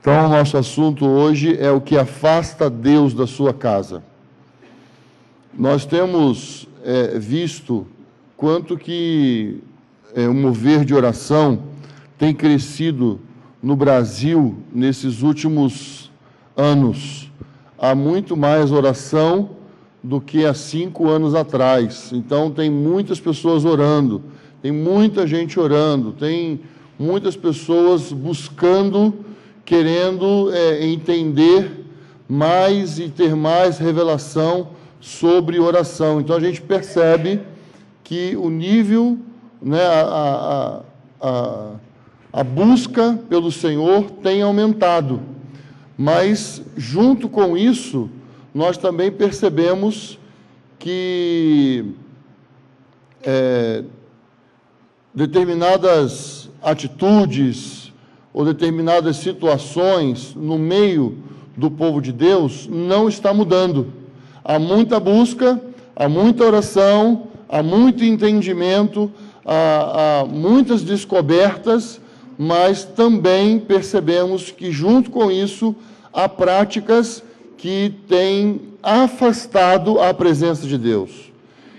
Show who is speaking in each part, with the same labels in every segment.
Speaker 1: Então, o nosso assunto hoje é o que afasta Deus da sua casa. Nós temos visto quanto que o mover de oração tem crescido no Brasil nesses últimos anos. Há muito mais oração do que há 5 anos atrás. Então, tem muitas pessoas orando, tem muita gente orando, tem muitas pessoas buscando, querendo entender mais e ter mais revelação sobre oração. Então, a gente percebe que o nível, a busca pelo Senhor tem aumentado. Mas, junto com isso, nós também percebemos que determinadas atitudes ou determinadas situações no meio do povo de Deus não está mudando. Há muita busca, há muita oração, há muito entendimento, há muitas descobertas, mas também percebemos que, junto com isso, há práticas que têm afastado a presença de Deus.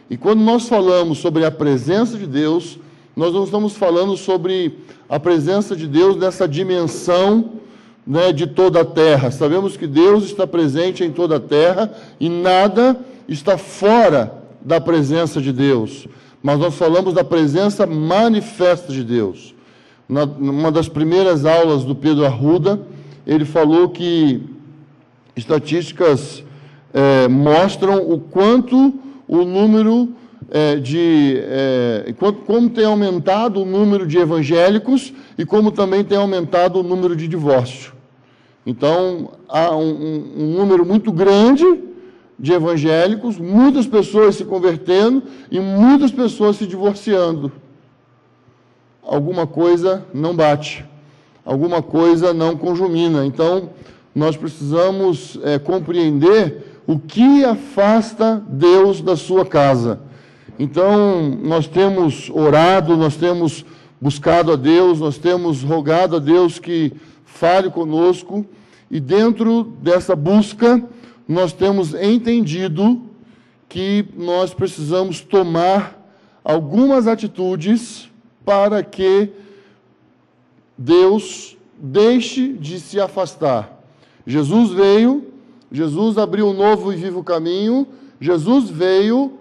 Speaker 1: E quando nós falamos sobre a presença de Deus, nós não estamos falando sobre a presença de Deus nessa dimensão, de toda a terra. Sabemos que Deus está presente em toda a terra e nada está fora da presença de Deus. Mas nós falamos da presença manifesta de Deus. Numa das primeiras aulas do Pedro Arruda, ele falou que estatísticas mostram o quanto o número como tem aumentado o número de evangélicos e como também tem aumentado o número de divórcio. Então, há um número muito grande de evangélicos, muitas pessoas se convertendo e muitas pessoas se divorciando. Alguma coisa não bate, alguma coisa não conjumina. Então, nós precisamos compreender o que afasta Deus da sua casa. Então, nós temos orado, nós temos buscado a Deus, nós temos rogado a Deus que fale conosco, e dentro dessa busca, nós temos entendido que nós precisamos tomar algumas atitudes para que Deus deixe de se afastar. Jesus veio, Jesus abriu um novo e vivo caminho, Jesus veio,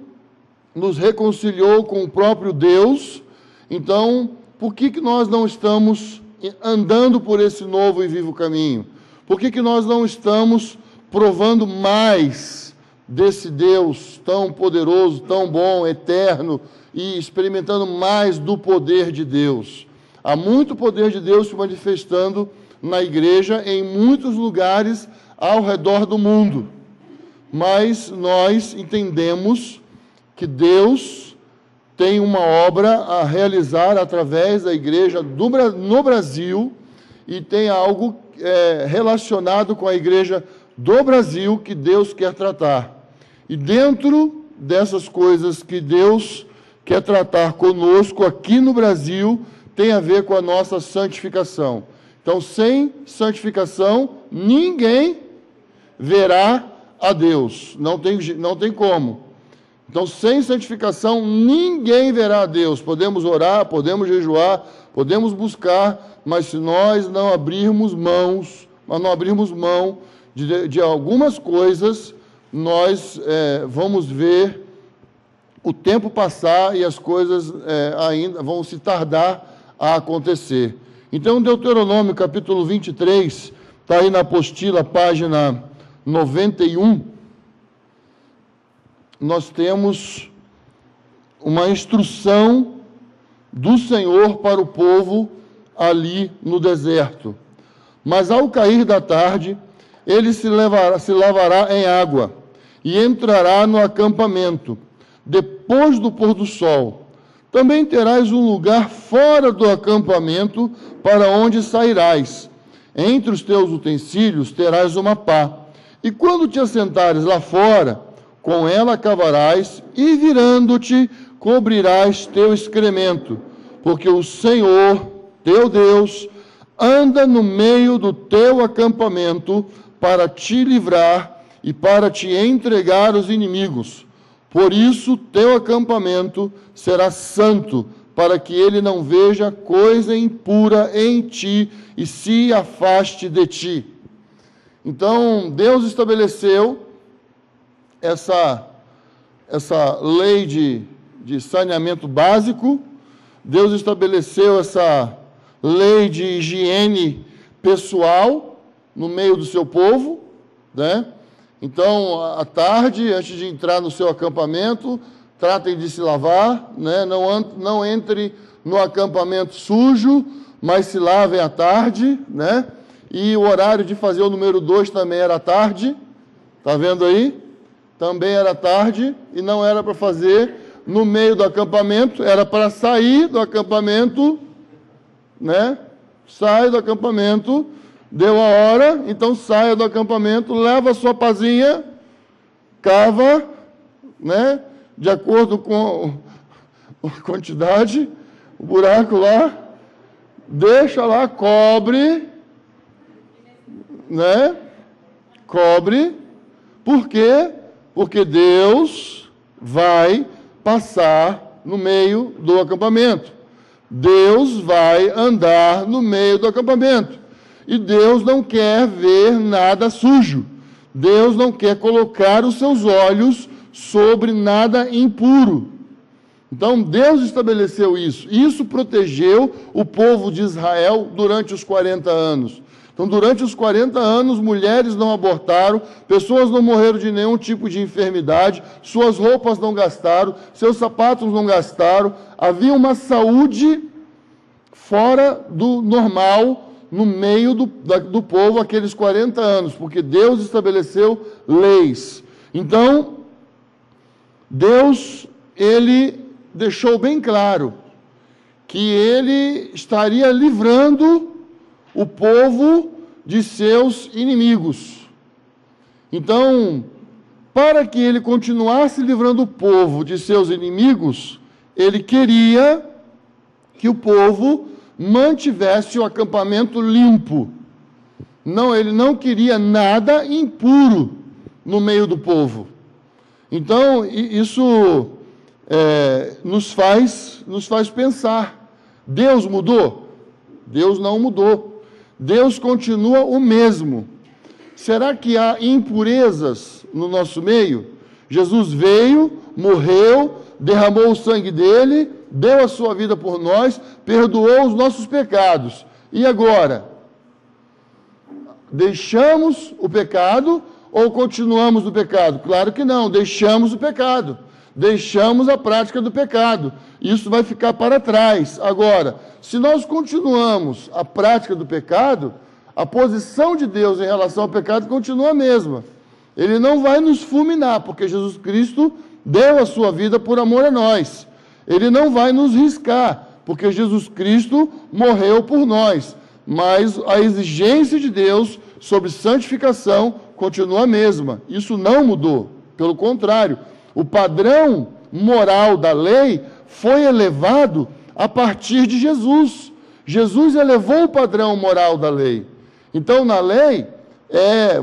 Speaker 1: nos reconciliou com o próprio Deus. Então, por que nós não estamos andando por esse novo e vivo caminho? Por que nós não estamos provando mais desse Deus tão poderoso, tão bom, eterno, e experimentando mais do poder de Deus? Há muito poder de Deus se manifestando na igreja em muitos lugares ao redor do mundo. Mas nós entendemos que Deus tem uma obra a realizar através da igreja no Brasil, e tem algo relacionado com a igreja do Brasil que Deus quer tratar. E dentro dessas coisas que Deus quer tratar conosco aqui no Brasil, tem a ver com a nossa santificação. Então, sem santificação, ninguém verá a Deus. Não tem como. Então, sem santificação, ninguém verá a Deus. Podemos orar, podemos jejuar, podemos buscar, mas se nós não abrirmos mão de algumas coisas, nós vamos ver o tempo passar e as coisas ainda vão se tardar a acontecer. Então, Deuteronômio, capítulo 23, está aí na apostila, página 91, nós temos uma instrução do Senhor para o povo ali no deserto. Mas ao cair da tarde, ele se lavará em água e entrará no acampamento, depois do pôr do sol. Também terás um lugar fora do acampamento para onde sairás. Entre os teus utensílios terás uma pá. E quando te assentares lá fora, com ela cavarás e, virando-te, cobrirás teu excremento, porque o Senhor, teu Deus, anda no meio do teu acampamento para te livrar e para te entregar aos inimigos. Por isso, teu acampamento será santo, para que ele não veja coisa impura em ti e se afaste de ti. Então, Deus estabeleceu essa lei de saneamento básico, Deus estabeleceu essa lei de higiene pessoal no meio do seu povo, né? Então, à tarde, antes de entrar no seu acampamento, tratem de se lavar, né? Não entre no acampamento sujo, mas se lavem à tarde, né? E o horário de fazer o número 2 também era à tarde, está vendo aí? Também era à tarde, e não era para fazer no meio do acampamento, era para sair do acampamento, né? Sai do acampamento, deu a hora, então saia do acampamento, leva a sua pazinha, cava, né? De acordo com a quantidade, o buraco lá, deixa lá, cobre, né? Cobre. Por quê? Porque Deus vai passar no meio do acampamento. Deus vai andar no meio do acampamento. E Deus não quer ver nada sujo. Deus não quer colocar os seus olhos sobre nada impuro. Então, Deus estabeleceu isso. Isso protegeu o povo de Israel durante os 40 anos. Então, durante os 40 anos, mulheres não abortaram, pessoas não morreram de nenhum tipo de enfermidade, suas roupas não gastaram, seus sapatos não gastaram. Havia uma saúde fora do normal no meio do povo aqueles 40 anos, porque Deus estabeleceu leis. Então, Deus, ele deixou bem claro que ele estaria livrando o povo de seus inimigos. Então, para que ele continuasse livrando o povo de seus inimigos, ele queria que o povo mantivesse o acampamento limpo. Não, ele não queria nada impuro no meio do povo. Então, isso nos faz pensar. Deus mudou? Deus não mudou. Deus continua o mesmo. Será que há impurezas no nosso meio? Jesus veio, morreu, derramou o sangue dele, deu a sua vida por nós, perdoou os nossos pecados. E agora? Deixamos o pecado ou continuamos no pecado? Claro que não, deixamos o pecado. Deixamos a prática do pecado. Isso vai ficar para trás. Agora, se nós continuamos a prática do pecado, a posição de Deus em relação ao pecado continua a mesma. Ele não vai nos fulminar, porque Jesus Cristo deu a sua vida por amor a nós. Ele não vai nos riscar, porque Jesus Cristo morreu por nós. Mas a exigência de Deus sobre santificação continua a mesma. Isso não mudou. Pelo contrário, o padrão moral da lei foi elevado a partir de Jesus. Jesus elevou o padrão moral da lei. Então, na lei,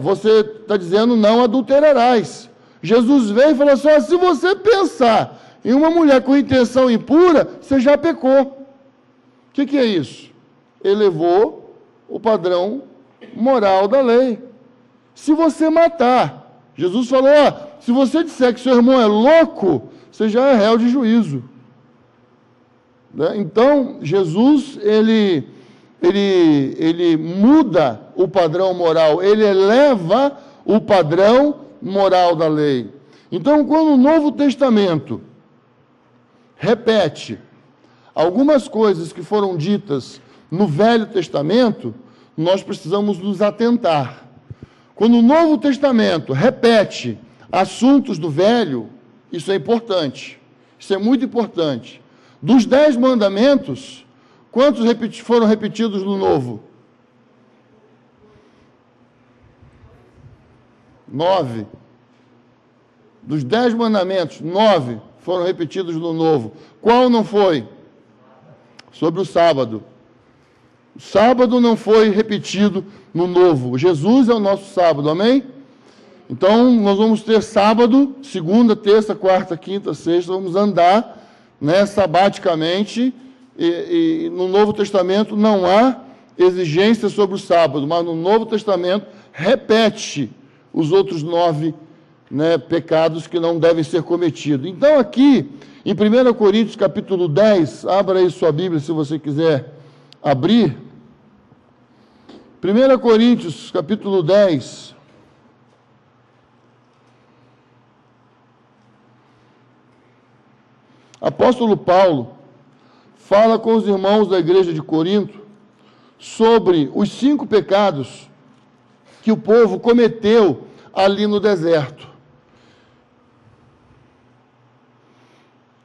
Speaker 1: você está dizendo não adulterarás. Jesus veio e falou assim, se você pensar em uma mulher com intenção impura, você já pecou. O que é isso? Elevou o padrão moral da lei. Se você matar, Jesus falou, se você disser que seu irmão é louco, você já é réu de juízo. Né? Então, Jesus, ele muda o padrão moral, ele eleva o padrão moral da lei. Então, quando o Novo Testamento repete algumas coisas que foram ditas no Velho Testamento, nós precisamos nos atentar. Quando o Novo Testamento repete assuntos do Velho, isso é importante. Isso é muito importante. Dos 10 mandamentos, quantos foram repetidos no Novo? 9. Dos 10 mandamentos, 9 foram repetidos no Novo. Qual não foi? Sobre o sábado. O sábado não foi repetido no novo. Jesus é o nosso sábado, amém? Então, nós vamos ter sábado, segunda, terça, quarta, quinta, sexta, vamos andar, né, sabaticamente, e no Novo Testamento não há exigência sobre o sábado, mas no Novo Testamento repete os outros 9, né, pecados que não devem ser cometidos. Então, aqui, em 1 Coríntios, capítulo 10, abra aí sua Bíblia, se você quiser abrir. 1 Coríntios, capítulo 10. Apóstolo Paulo fala com os irmãos da igreja de Corinto sobre os 5 pecados que o povo cometeu ali no deserto.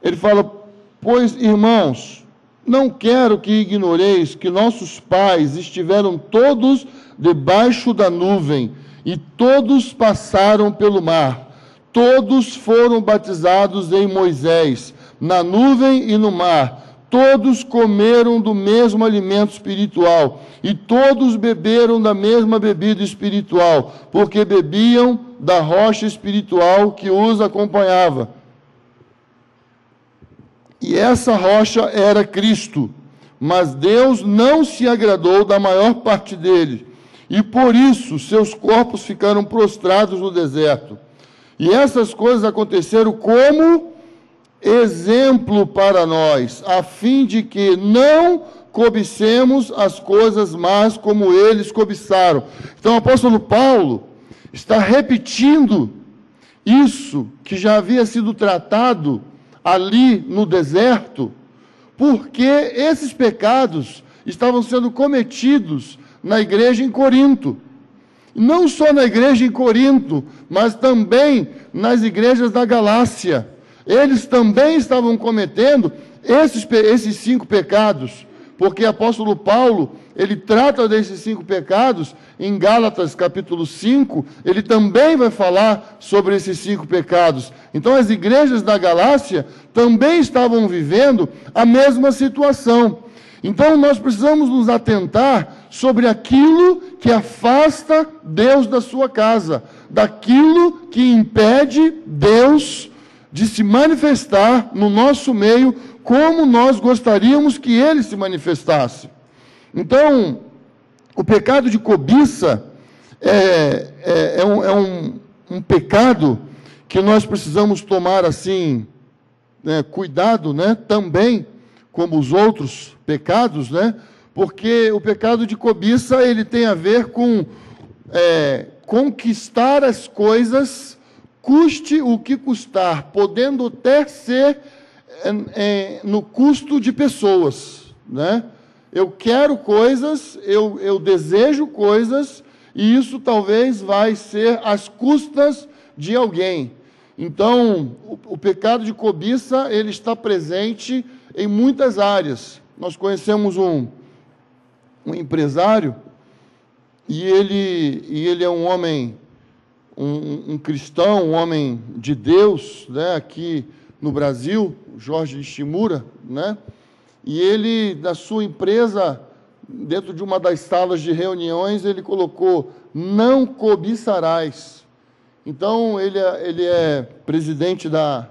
Speaker 1: Ele fala: pois, irmãos, não quero que ignoreis que nossos pais estiveram todos debaixo da nuvem e todos passaram pelo mar. Todos foram batizados em Moisés, na nuvem e no mar. Todos comeram do mesmo alimento espiritual e todos beberam da mesma bebida espiritual, porque bebiam da rocha espiritual que os acompanhava. E essa rocha era Cristo, mas Deus não se agradou da maior parte deles, e por isso seus corpos ficaram prostrados no deserto. E essas coisas aconteceram como exemplo para nós, a fim de que não cobicemos as coisas más como eles cobiçaram. Então o apóstolo Paulo está repetindo isso que já havia sido tratado ali no deserto, porque esses pecados estavam sendo cometidos na igreja em Corinto. Não só na igreja em Corinto, mas também nas igrejas da Galácia. Eles também estavam cometendo esses 5 pecados, porque o apóstolo Paulo, ele trata desses 5 pecados em Gálatas capítulo 5, ele também vai falar sobre esses 5 pecados. Então as igrejas da Galácia também estavam vivendo a mesma situação. Então nós precisamos nos atentar sobre aquilo que afasta Deus da sua casa, daquilo que impede Deus de se manifestar no nosso meio como nós gostaríamos que ele se manifestasse. Então, o pecado de cobiça é um pecado que nós precisamos tomar assim, né, cuidado, né, também, como os outros pecados, né, porque o pecado de cobiça ele tem a ver com conquistar as coisas, custe o que custar, podendo até ser no custo de pessoas, né? Eu quero coisas, eu desejo coisas, e isso talvez vai ser às custas de alguém. Então, o pecado de cobiça, ele está presente em muitas áreas. Nós conhecemos um empresário, e ele é um homem, um cristão, um homem de Deus, né, aqui no Brasil, Jorge Shimura, né? E ele, na sua empresa, dentro de uma das salas de reuniões, ele colocou: não cobiçarás. Então, ele é presidente da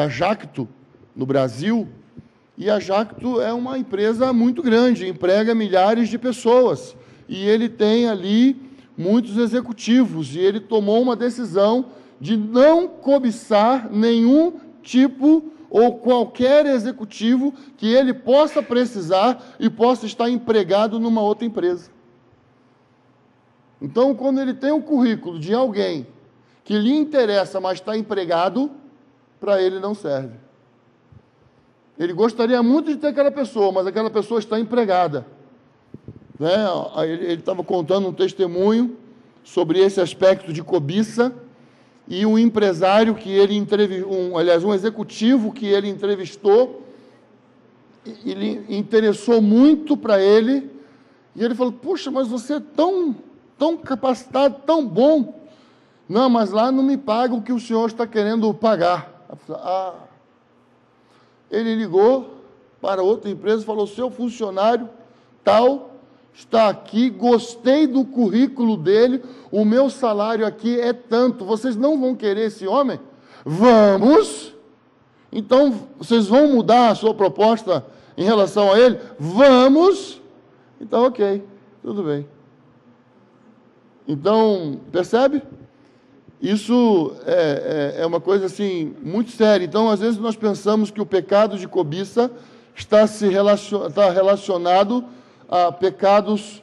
Speaker 1: Jacto, no Brasil, e a Jacto é uma empresa muito grande, emprega milhares de pessoas, e ele tem ali muitos executivos, e ele tomou uma decisão de não cobiçar nenhum tipo ou qualquer executivo que ele possa precisar e possa estar empregado numa outra empresa. Então, quando ele tem um currículo de alguém que lhe interessa, mas está empregado, para ele não serve. Ele gostaria muito de ter aquela pessoa, mas aquela pessoa está empregada. Né? Ele estava contando um testemunho sobre esse aspecto de cobiça, e um empresário que ele entrevistou, um executivo que ele entrevistou, ele interessou muito para ele, e ele falou: puxa, mas você é tão capacitado, tão bom. Não, mas lá não me paga o que o senhor está querendo pagar. Ele ligou para outra empresa e falou: seu funcionário tal está aqui, gostei do currículo dele, o meu salário aqui é tanto. Vocês não vão querer esse homem? Vamos! Então, vocês vão mudar a sua proposta em relação a ele? Vamos! Então, ok, tudo bem. Então, percebe? Isso é uma coisa assim muito séria. Então, às vezes nós pensamos que o pecado de cobiça está relacionado a pecados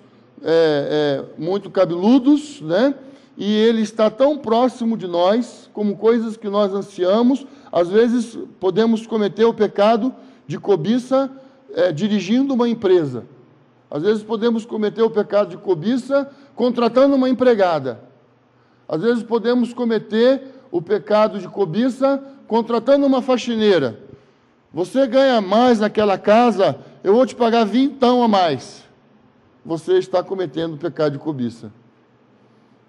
Speaker 1: muito cabeludos, né? E ele está tão próximo de nós, como coisas que nós ansiamos. Às vezes podemos cometer o pecado de cobiça dirigindo uma empresa. Às vezes podemos cometer o pecado de cobiça contratando uma empregada. Às vezes podemos cometer o pecado de cobiça contratando uma faxineira. Você ganha mais naquela casa, eu vou te pagar 20 a mais. Você está cometendo o pecado de cobiça.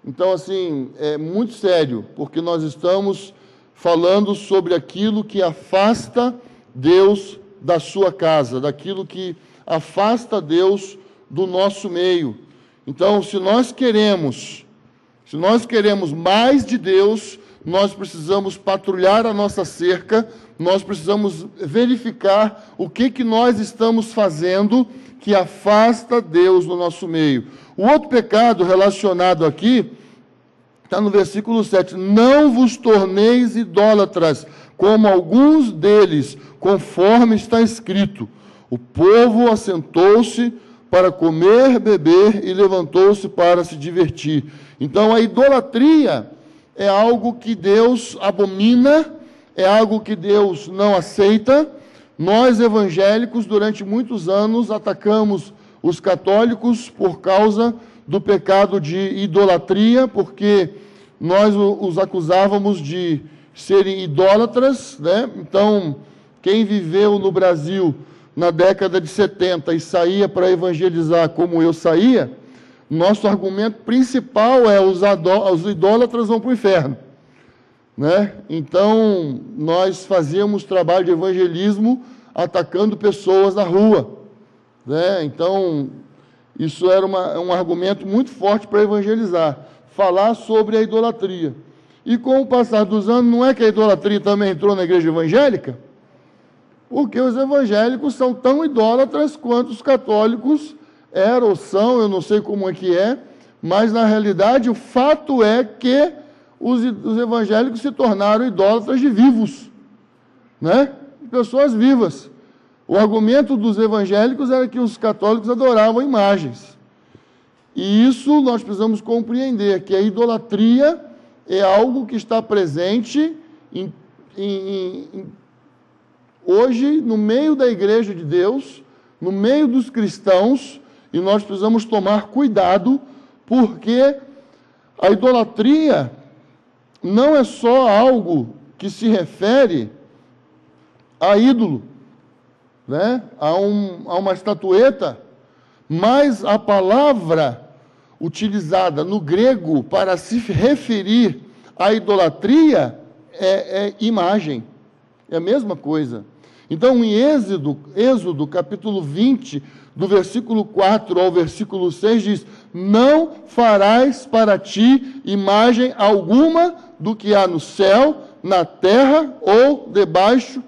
Speaker 1: Então, assim, é muito sério, porque nós estamos falando sobre aquilo que afasta Deus da sua casa, daquilo que afasta Deus do nosso meio. Então, se nós queremos mais de Deus, nós precisamos patrulhar a nossa cerca, nós precisamos verificar o que nós estamos fazendo que afasta Deus do nosso meio. O outro pecado relacionado aqui está no versículo 7. Não vos torneis idólatras, como alguns deles, conforme está escrito. O povo assentou-se para comer, beber e levantou-se para se divertir. Então, a idolatria é algo que Deus abomina, é algo que Deus não aceita. Nós, evangélicos, durante muitos anos, atacamos os católicos por causa do pecado de idolatria, porque nós os acusávamos de serem idólatras, né? Então, quem viveu no Brasil na década de 70 e saía para evangelizar como eu saía, nosso argumento principal é os idólatras vão para o inferno, né? Então, nós fazíamos trabalho de evangelismo atacando pessoas na rua, né? Então, isso era um argumento muito forte para evangelizar, falar sobre a idolatria. E com o passar dos anos, não é que a idolatria também entrou na igreja evangélica? Porque os evangélicos são tão idólatras quanto os católicos eram ou são, eu não sei como é que é, mas na realidade o fato é que os evangélicos se tornaram idólatras de vivos, né? Pessoas vivas. O argumento dos evangélicos era que os católicos adoravam imagens. E isso nós precisamos compreender, que a idolatria é algo que está presente hoje no meio da igreja de Deus, no meio dos cristãos, e nós precisamos tomar cuidado, porque a idolatria não é só algo que se refere a ídolo, né? a uma estatueta, mas a palavra utilizada no grego para se referir à idolatria é imagem, é a mesma coisa. Então, em Êxodo capítulo 20, do versículo 4 ao versículo 6, diz: não farás para ti imagem alguma do que há no céu, na terra ou debaixo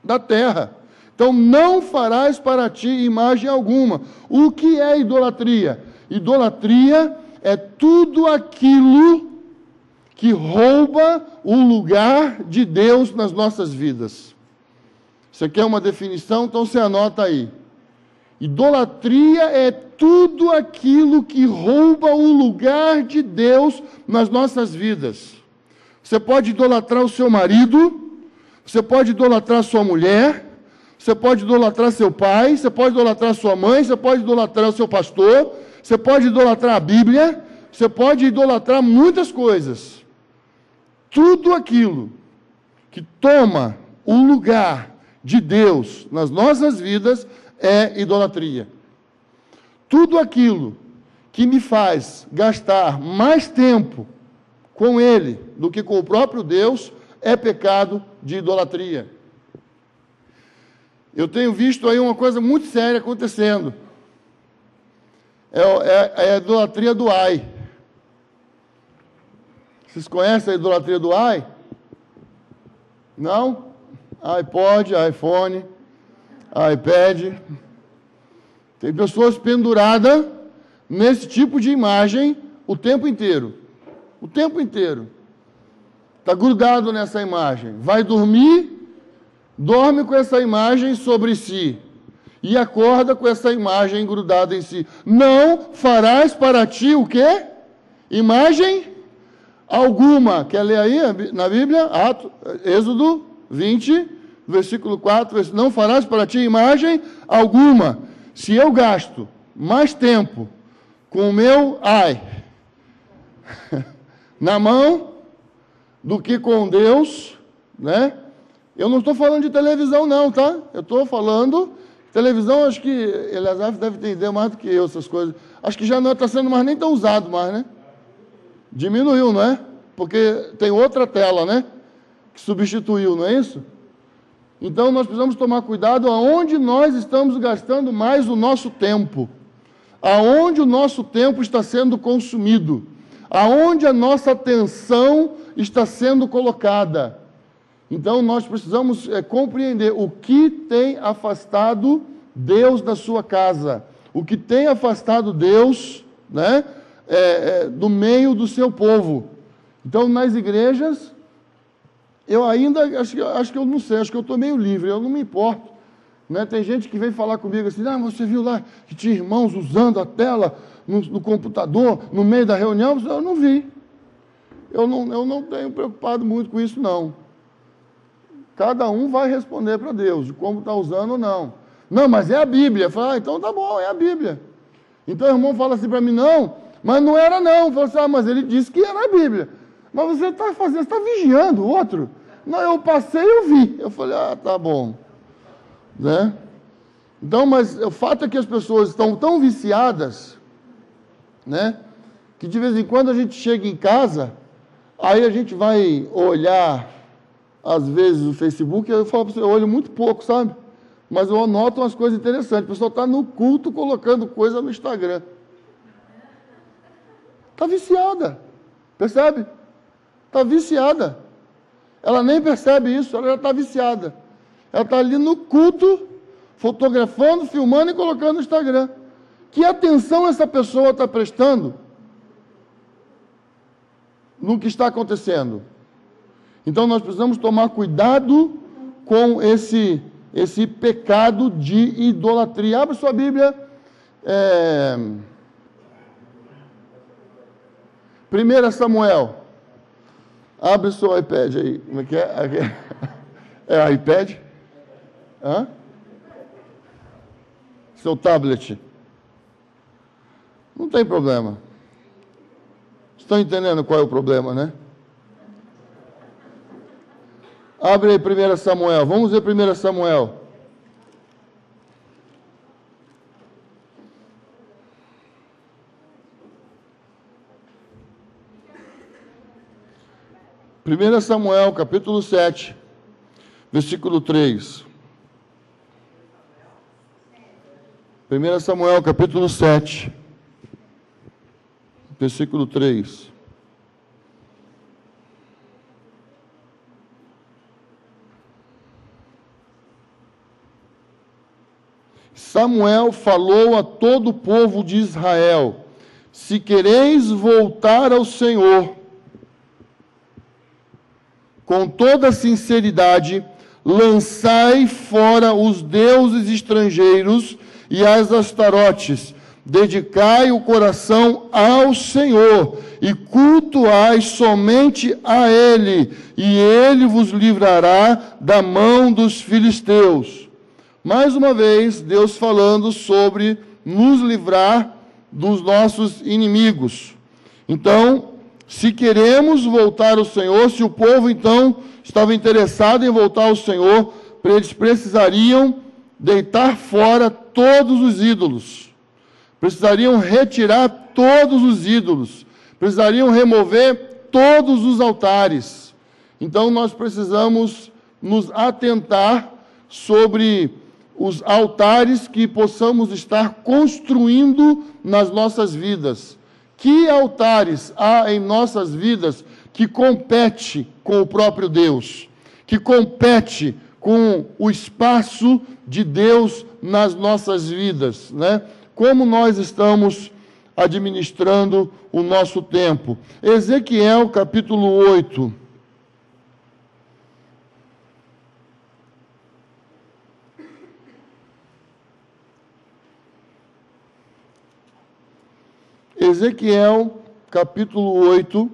Speaker 1: da terra. Então, não farás para ti imagem alguma. O que é idolatria? Idolatria é tudo aquilo que rouba o lugar de Deus nas nossas vidas. Você quer uma definição? Então você anota aí. Idolatria é tudo aquilo que rouba o lugar de Deus nas nossas vidas. Você pode idolatrar o seu marido, você pode idolatrar sua mulher, você pode idolatrar seu pai, você pode idolatrar sua mãe, você pode idolatrar o seu pastor, você pode idolatrar a Bíblia, você pode idolatrar muitas coisas. Tudo aquilo que toma o lugar de Deus nas nossas vidas é idolatria. Tudo aquilo que me faz gastar mais tempo com Ele do que com o próprio Deus é pecado de idolatria. Eu tenho visto aí uma coisa muito séria acontecendo. É a idolatria do ai. Vocês conhecem a idolatria do ai? Não? iPod, iPhone, iPad. Tem pessoas penduradas nesse tipo de imagem o tempo inteiro. O tempo inteiro. Está grudado nessa imagem. Vai dormir, dorme com essa imagem sobre si. E acorda com essa imagem grudada em si. Não farás para ti o quê? Imagem alguma. Quer ler aí na Bíblia? Êxodo 20, versículo 4. Não farás para ti imagem alguma. Se eu gasto mais tempo com o meu na mão do que com Deus, né? Eu não estou falando de televisão não, tá? Eu estou falando... Televisão, acho que Eleazar deve entender mais do que eu, essas coisas. Acho que já não está sendo mais nem tão usado mais, né? Diminuiu, não é? Porque tem outra tela, né? Que substituiu, não é isso? Então, nós precisamos tomar cuidado aonde nós estamos gastando mais o nosso tempo. Aonde o nosso tempo está sendo consumido. Aonde a nossa atenção está sendo colocada. Então, nós precisamos compreender o que tem afastado Deus da sua casa, o que tem afastado Deus, né, do meio do seu povo. Então, nas igrejas, eu ainda, acho que eu não sei, acho que eu estou meio livre, eu não me importo. Né? Tem gente que vem falar comigo assim, você viu lá que tinha irmãos usando a tela no computador, no meio da reunião? Eu não vi. Eu não tenho preocupado muito com isso, não. Cada um vai responder para Deus, de como está usando ou não. Não, mas é a Bíblia. Eu falo, então tá bom, é a Bíblia. Então o irmão fala assim para mim, não, mas não era não. Eu falo assim, mas ele disse que era a Bíblia. Mas você está fazendo, você está vigiando o outro. Não, eu passei e eu vi. Eu falei, tá bom. Né? Então, mas o fato é que as pessoas estão tão viciadas, né, que de vez em quando a gente chega em casa, aí a gente vai olhar às vezes o Facebook, eu falo para você, eu olho muito pouco, sabe? Mas eu anoto umas coisas interessantes. O pessoal está no culto colocando coisa no Instagram. Está viciada. Percebe? Está viciada. Ela nem percebe isso, ela já está viciada. Ela está ali no culto, fotografando, filmando e colocando no Instagram. Que atenção essa pessoa está prestando no que está acontecendo? Então, nós precisamos tomar cuidado com esse pecado de idolatria. Abre sua Bíblia. 1 Samuel. Abre seu iPad aí. Como é que é? É iPad? Hã? Seu tablet. Não tem problema. Estão entendendo qual é o problema, né? Abre aí 1 Samuel. Vamos ver 1 Samuel. Primeira Samuel, capítulo 7, versículo 3. 1 Samuel, capítulo 7, versículo 3. Samuel falou a todo o povo de Israel: se quereis voltar ao Senhor, com toda sinceridade, lançai fora os deuses estrangeiros e as astarotes, dedicai o coração ao Senhor e cultuai somente a Ele, e Ele vos livrará da mão dos filisteus. Mais uma vez, Deus falando sobre nos livrar dos nossos inimigos. Então, se queremos voltar ao Senhor, se o povo então estava interessado em voltar ao Senhor, eles precisariam deitar fora todos os ídolos. Precisariam retirar todos os ídolos. Precisariam remover todos os altares. Então, nós precisamos nos atentar sobre os altares que possamos estar construindo nas nossas vidas. Que altares há em nossas vidas que compete com o próprio Deus, que compete com o espaço de Deus nas nossas vidas, né? Como nós estamos administrando o nosso tempo. Ezequiel, capítulo 8. Ezequiel, capítulo 8.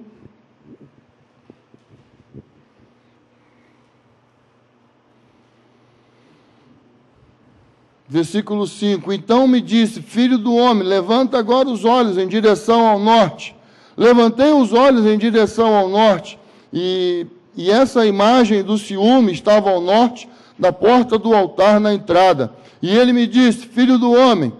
Speaker 1: Versículo 5. Então me disse, filho do homem, levanta agora os olhos em direção ao norte. Levantei os olhos em direção ao norte, e essa imagem do ciúme estava ao norte, da porta do altar na entrada. E ele me disse, filho do homem,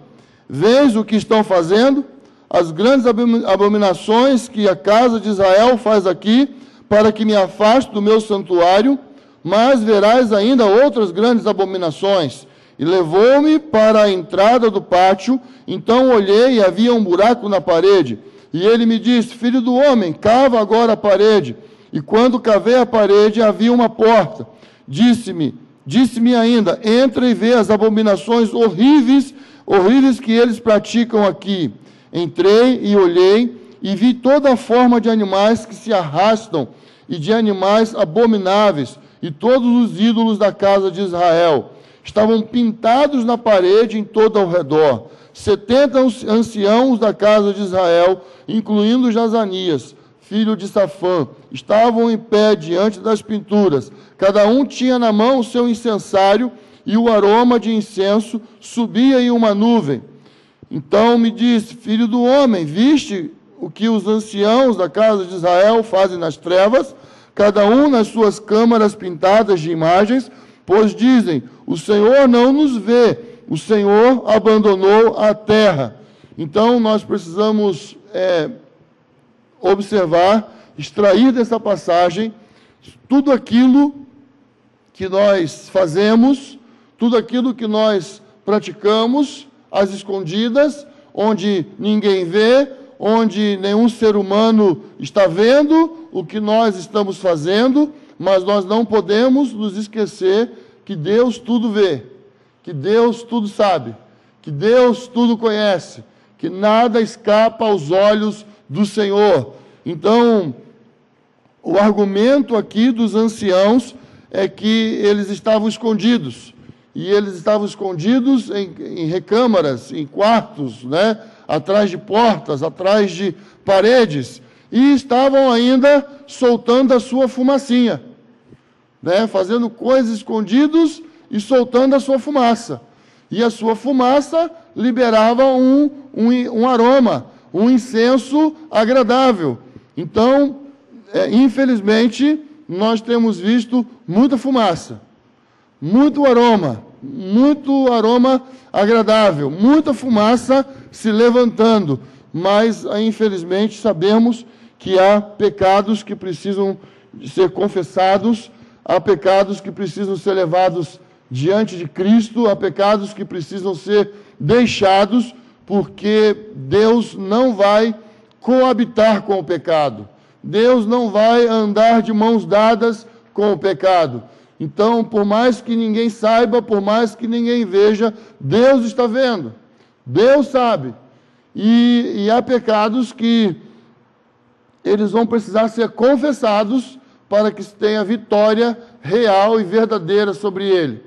Speaker 1: vês o que estão fazendo? As grandes abominações que a casa de Israel faz aqui, para que me afaste do meu santuário, mas verás ainda outras grandes abominações. E levou-me para a entrada do pátio, então olhei e havia um buraco na parede. E ele me disse, filho do homem, cava agora a parede. E quando cavei a parede, havia uma porta. Disse-me ainda, entra e vê as abominações horríveis que eles praticam aqui. Entrei e olhei e vi toda a forma de animais que se arrastam e de animais abomináveis e todos os ídolos da casa de Israel. Estavam pintados na parede em todo ao redor. 70 anciãos da casa de Israel, incluindo Jazanias, filho de Safã, estavam em pé diante das pinturas. Cada um tinha na mão o seu incensário, e o aroma de incenso subia em uma nuvem. Então me disse, filho do homem, viste o que os anciãos da casa de Israel fazem nas trevas, cada um nas suas câmaras pintadas de imagens, pois dizem, o Senhor não nos vê, o Senhor abandonou a terra. Então, nós precisamos observar, extrair dessa passagem, tudo aquilo que nós fazemos, tudo aquilo que nós praticamos, às escondidas, onde ninguém vê, onde nenhum ser humano está vendo o que nós estamos fazendo, mas nós não podemos nos esquecer que Deus tudo vê, que Deus tudo sabe, que Deus tudo conhece, que nada escapa aos olhos do Senhor. Então, o argumento aqui dos anciãos é que eles estavam escondidos, e eles estavam escondidos em recâmaras, em quartos, né? Atrás de portas, atrás de paredes, e estavam ainda soltando a sua fumacinha, né? Fazendo coisas escondidos e soltando a sua fumaça. E a sua fumaça liberava um aroma, um incenso agradável. Então, infelizmente, nós temos visto muita fumaça, muito aroma agradável, muita fumaça se levantando, mas, infelizmente, sabemos que há pecados que precisam ser confessados, há pecados que precisam ser levados diante de Cristo, há pecados que precisam ser deixados, porque Deus não vai coabitar com o pecado. Deus não vai andar de mãos dadas com o pecado. Então, por mais que ninguém saiba, por mais que ninguém veja, Deus está vendo. Deus sabe. E há pecados que eles vão precisar ser confessados para que se tenha vitória real e verdadeira sobre ele.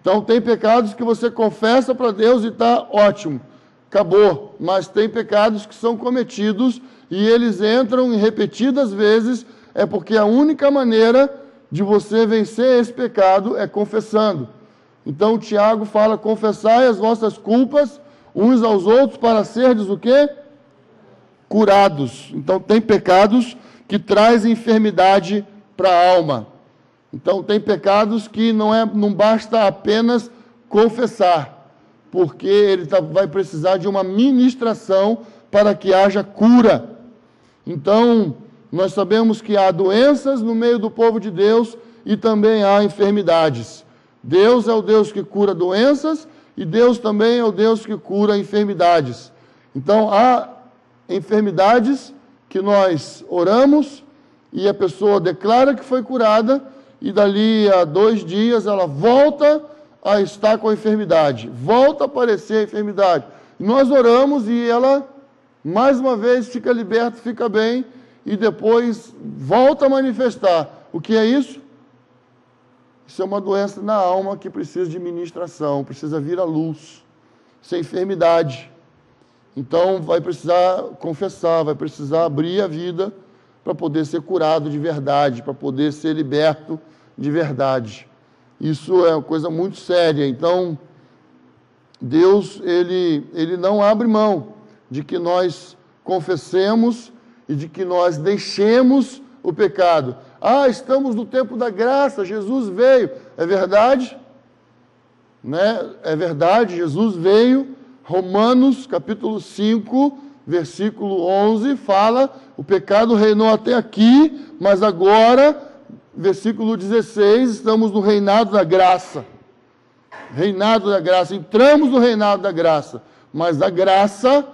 Speaker 1: Então, tem pecados que você confessa para Deus e está ótimo, acabou. Mas tem pecados que são cometidos e eles entram em repetidas vezes, é porque a única maneira de você vencer esse pecado é confessando. Então, o Tiago fala, confessai as vossas culpas uns aos outros para serdes o quê? Curados. Então, tem pecados que trazem enfermidade para a alma. Então, tem pecados que não basta apenas confessar, porque ele vai precisar de uma ministração para que haja cura. Então, nós sabemos que há doenças no meio do povo de Deus e também há enfermidades. Deus é o Deus que cura doenças e Deus também é o Deus que cura enfermidades. Então, há enfermidades que nós oramos e a pessoa declara que foi curada e dali a 2 dias ela volta a estar com a enfermidade, volta a aparecer a enfermidade. Nós oramos e ela, mais uma vez, fica liberta, fica bem e depois volta a manifestar. O que é isso? Isso é uma doença na alma que precisa de ministração, precisa vir à luz. Isso é enfermidade. Então, vai precisar confessar, vai precisar abrir a vida para poder ser curado de verdade, para poder ser liberto de verdade. Isso é uma coisa muito séria. Então, Deus, Ele não abre mão de que nós confessemos e de que nós deixemos o pecado. Ah, estamos no tempo da graça, Jesus veio. É verdade? Né? É verdade, Jesus veio. Romanos, capítulo 5, versículo 11, fala, o pecado reinou até aqui, mas agora, versículo 16, estamos no reinado da graça. Reinado da graça, entramos no reinado da graça, mas a graça,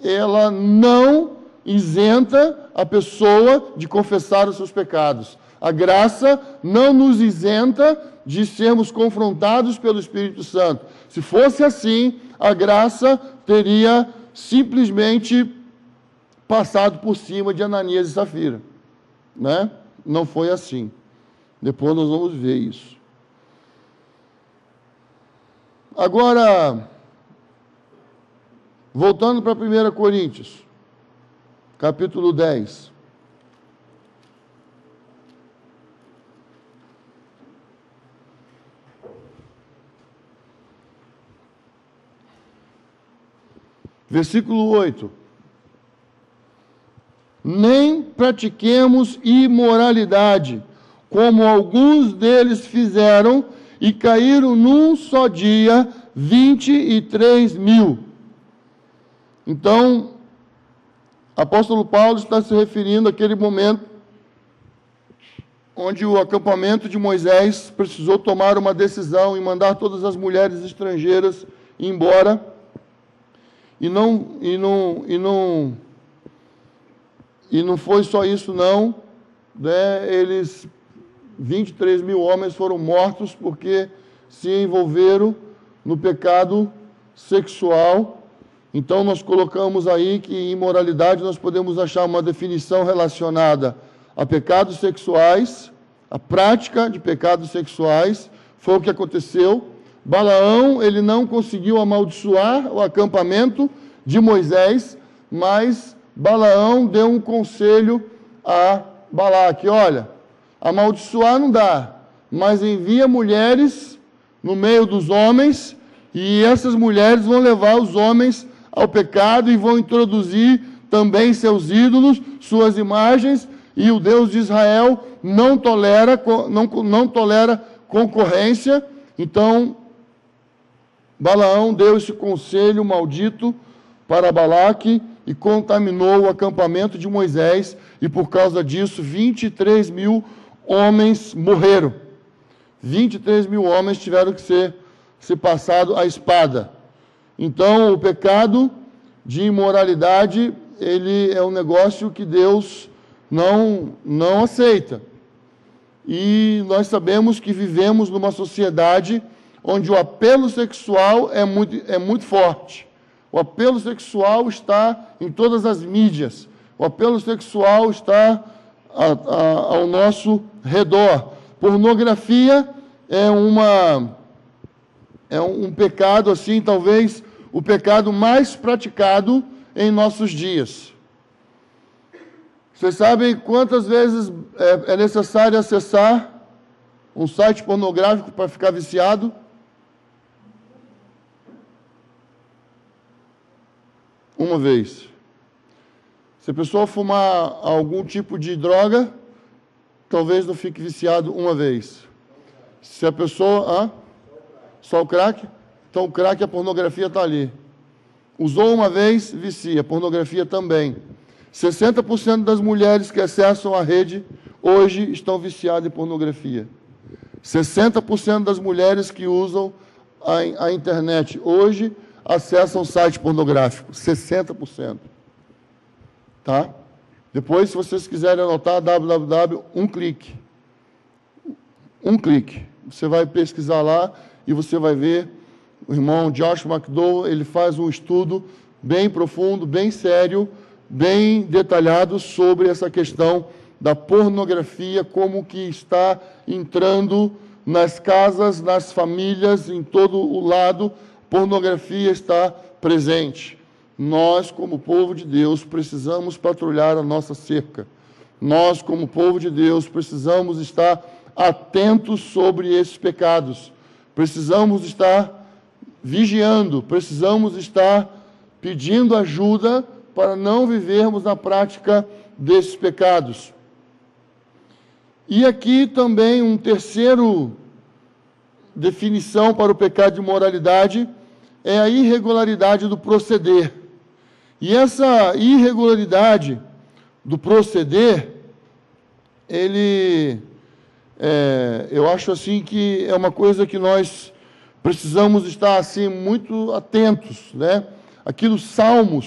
Speaker 1: ela não isenta a pessoa de confessar os seus pecados. A graça não nos isenta de sermos confrontados pelo Espírito Santo. Se fosse assim, a graça teria simplesmente passado por cima de Ananias e Safira, né? Não foi assim. Depois nós vamos ver isso. Agora, voltando para 1 Coríntios, capítulo 10. Versículo 8. Nem pratiquemos imoralidade, como alguns deles fizeram, e caíram num só dia 23.000. Então, apóstolo Paulo está se referindo àquele momento onde o acampamento de Moisés precisou tomar uma decisão e mandar todas as mulheres estrangeiras embora. E não foi só isso, não. Né? 23.000 homens foram mortos porque se envolveram no pecado sexual. Então, nós colocamos aí que em imoralidade nós podemos achar uma definição relacionada a pecados sexuais, a prática de pecados sexuais, foi o que aconteceu. Balaão, ele não conseguiu amaldiçoar o acampamento de Moisés, mas Balaão deu um conselho a Balaque: olha, amaldiçoar não dá, mas envia mulheres no meio dos homens, e essas mulheres vão levar os homens ao pecado e vão introduzir também seus ídolos, suas imagens, e o Deus de Israel não tolera concorrência. Então, Balaão deu esse conselho maldito para Balaque e contaminou o acampamento de Moisés, e por causa disso 23.000 homens morreram. 23.000 homens tiveram que ser passados à espada. Então, o pecado de imoralidade, ele é um negócio que Deus não aceita. E nós sabemos que vivemos numa sociedade onde o apelo sexual é muito forte. O apelo sexual está em todas as mídias. O apelo sexual está ao nosso redor. Pornografia é um pecado, assim, talvez o pecado mais praticado em nossos dias. Vocês sabem quantas vezes é necessário acessar um site pornográfico para ficar viciado? Uma vez. Se a pessoa fumar algum tipo de droga, talvez não fique viciado uma vez. Se a pessoa... Só o crack? Então o crack, a pornografia está ali. Usou uma vez, vicia. Pornografia também. 60% das mulheres que acessam a rede hoje estão viciadas em pornografia. 60% das mulheres que usam a internet hoje acessam site pornográfico. 60%. Tá? Depois, se vocês quiserem anotar, www, um clique. Um clique. Você vai pesquisar lá e você vai ver, o irmão Josh McDowell, ele faz um estudo bem profundo, bem sério, bem detalhado sobre essa questão da pornografia, como que está entrando nas casas, nas famílias, em todo o lado, pornografia está presente. Nós, como povo de Deus, precisamos patrulhar a nossa cerca. Nós, como povo de Deus, precisamos estar atentos sobre esses pecados. Precisamos estar vigiando, precisamos estar pedindo ajuda para não vivermos na prática desses pecados. E aqui também um terceiro definição para o pecado de imoralidade é a irregularidade do proceder. E essa irregularidade do proceder, eu acho assim que é uma coisa que nós precisamos estar assim muito atentos, né? Aqui no Salmo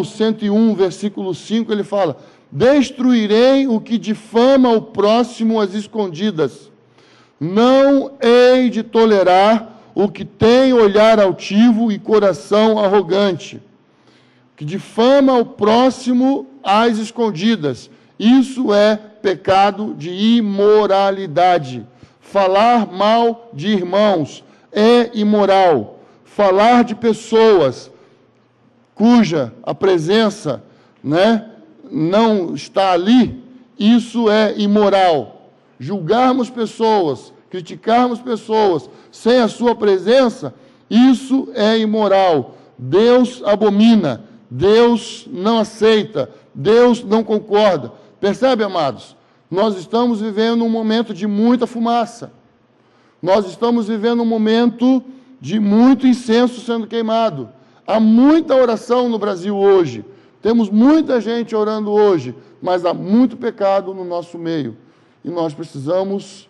Speaker 1: 101, versículo 5, ele fala: destruirei o que difama o próximo às escondidas. Não hei de tolerar o que tem olhar altivo e coração arrogante, que difama o próximo às escondidas. Isso é pecado de imoralidade. Falar mal de irmãos é imoral. Falar de pessoas cuja a presença, não está ali, isso é imoral. Julgarmos pessoas, criticarmos pessoas sem a sua presença, isso é imoral. Deus abomina, Deus não aceita, Deus não concorda. Percebe, amados? Nós estamos vivendo um momento de muita fumaça. Nós estamos vivendo um momento de muito incenso sendo queimado. Há muita oração no Brasil hoje. Temos muita gente orando hoje, mas há muito pecado no nosso meio. E nós precisamos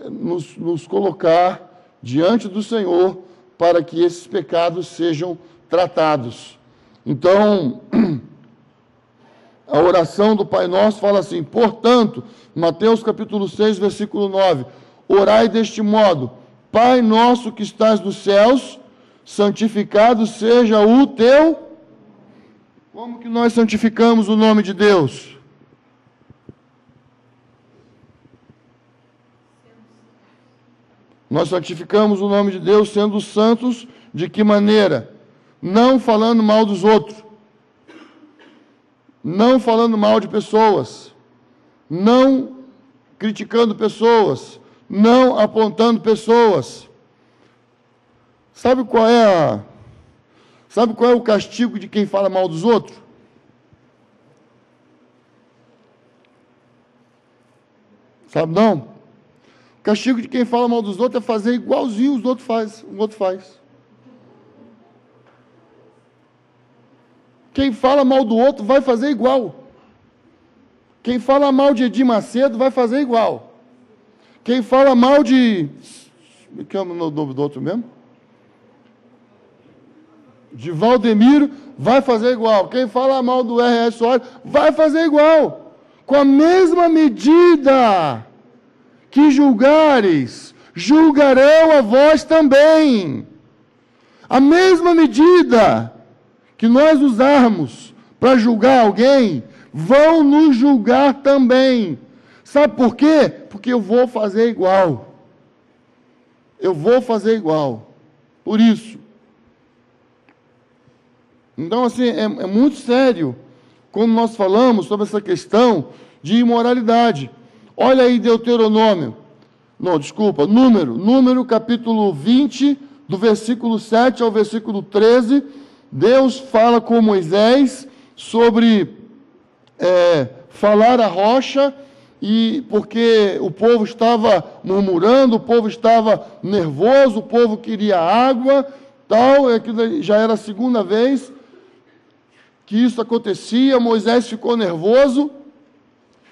Speaker 1: nos colocar diante do Senhor para que esses pecados sejam tratados. Então, a oração do Pai Nosso fala assim: portanto, Mateus capítulo 6, versículo 9, orai deste modo: Pai nosso que estás nos céus, santificado seja o teu... Como que nós santificamos o nome de Deus? Nós santificamos o nome de Deus sendo santos, de que maneira? Não falando mal dos outros, não falando mal de pessoas, não criticando pessoas, não apontando pessoas. Sabe qual é o castigo de quem fala mal dos outros? Sabe não? O castigo de quem fala mal dos outros é fazer igualzinho o outro faz. Quem fala mal do outro vai fazer igual. Quem fala mal de Edir Macedo vai fazer igual. Quem fala mal de... que é o nome do outro mesmo? De Valdemiro, vai fazer igual. Quem fala mal do R.S. Soares, vai fazer igual. Com a mesma medida que julgares, julgarão a vós também. A mesma medida que nós usarmos para julgar alguém, vão nos julgar também. Sabe por quê? Porque eu vou fazer igual. Eu vou fazer igual. Por isso. Então, assim, é muito sério quando nós falamos sobre essa questão de imoralidade. Olha aí Número capítulo 20, do versículo 7 ao versículo 13, Deus fala com Moisés sobre falar a rocha, e porque o povo estava murmurando, o povo estava nervoso, o povo queria água, tal, já era a segunda vez que isso acontecia. Moisés ficou nervoso,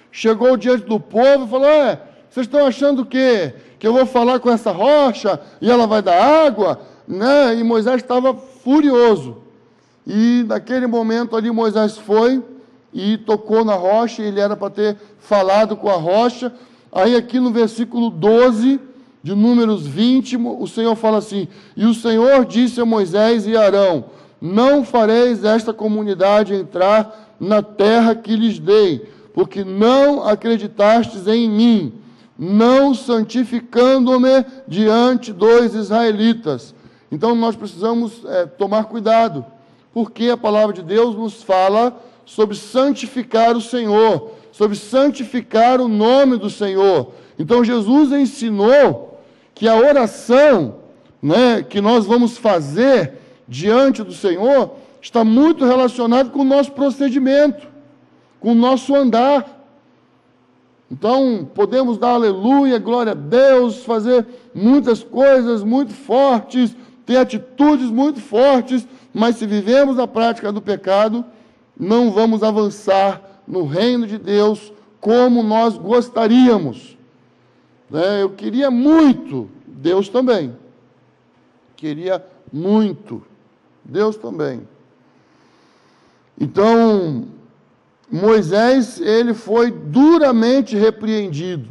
Speaker 1: chegou diante do povo e falou: Vocês estão achando o quê? Que eu vou falar com essa rocha e ela vai dar água? Né? E Moisés estava furioso. E naquele momento ali Moisés foi e tocou na rocha, ele era para ter falado com a rocha. Aí aqui no versículo 12 de Números 20, o Senhor fala assim: e o Senhor disse a Moisés e Arão: não fareis esta comunidade entrar na terra que lhes dei, porque não acreditastes em mim, não santificando-me diante dos israelitas. Então nós precisamos tomar cuidado, porque a palavra de Deus nos fala sobre santificar o Senhor, sobre santificar o nome do Senhor. Então Jesus ensinou que a oração, né, que nós vamos fazer diante do Senhor está muito relacionado com o nosso procedimento, com o nosso andar. Então, podemos dar aleluia, glória a Deus, fazer muitas coisas muito fortes, ter atitudes muito fortes, mas se vivemos a prática do pecado, não vamos avançar no reino de Deus como nós gostaríamos. Eu queria muito, Deus também. Queria muito, Deus também. Então, Moisés, ele foi duramente repreendido,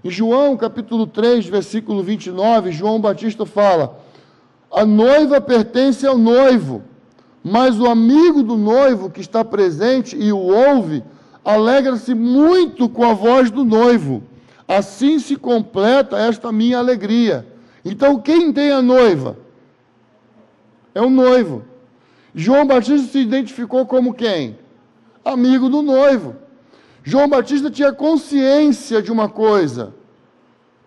Speaker 1: Em João, capítulo 3, versículo 29, João Batista fala: a noiva pertence ao noivo, mas o amigo do noivo que está presente e o ouve, alegra-se muito com a voz do noivo. Assim se completa esta minha alegria. Então, quem tem a noiva? É o noivo. João Batista se identificou como quem? Amigo do noivo. João Batista tinha consciência de uma coisa: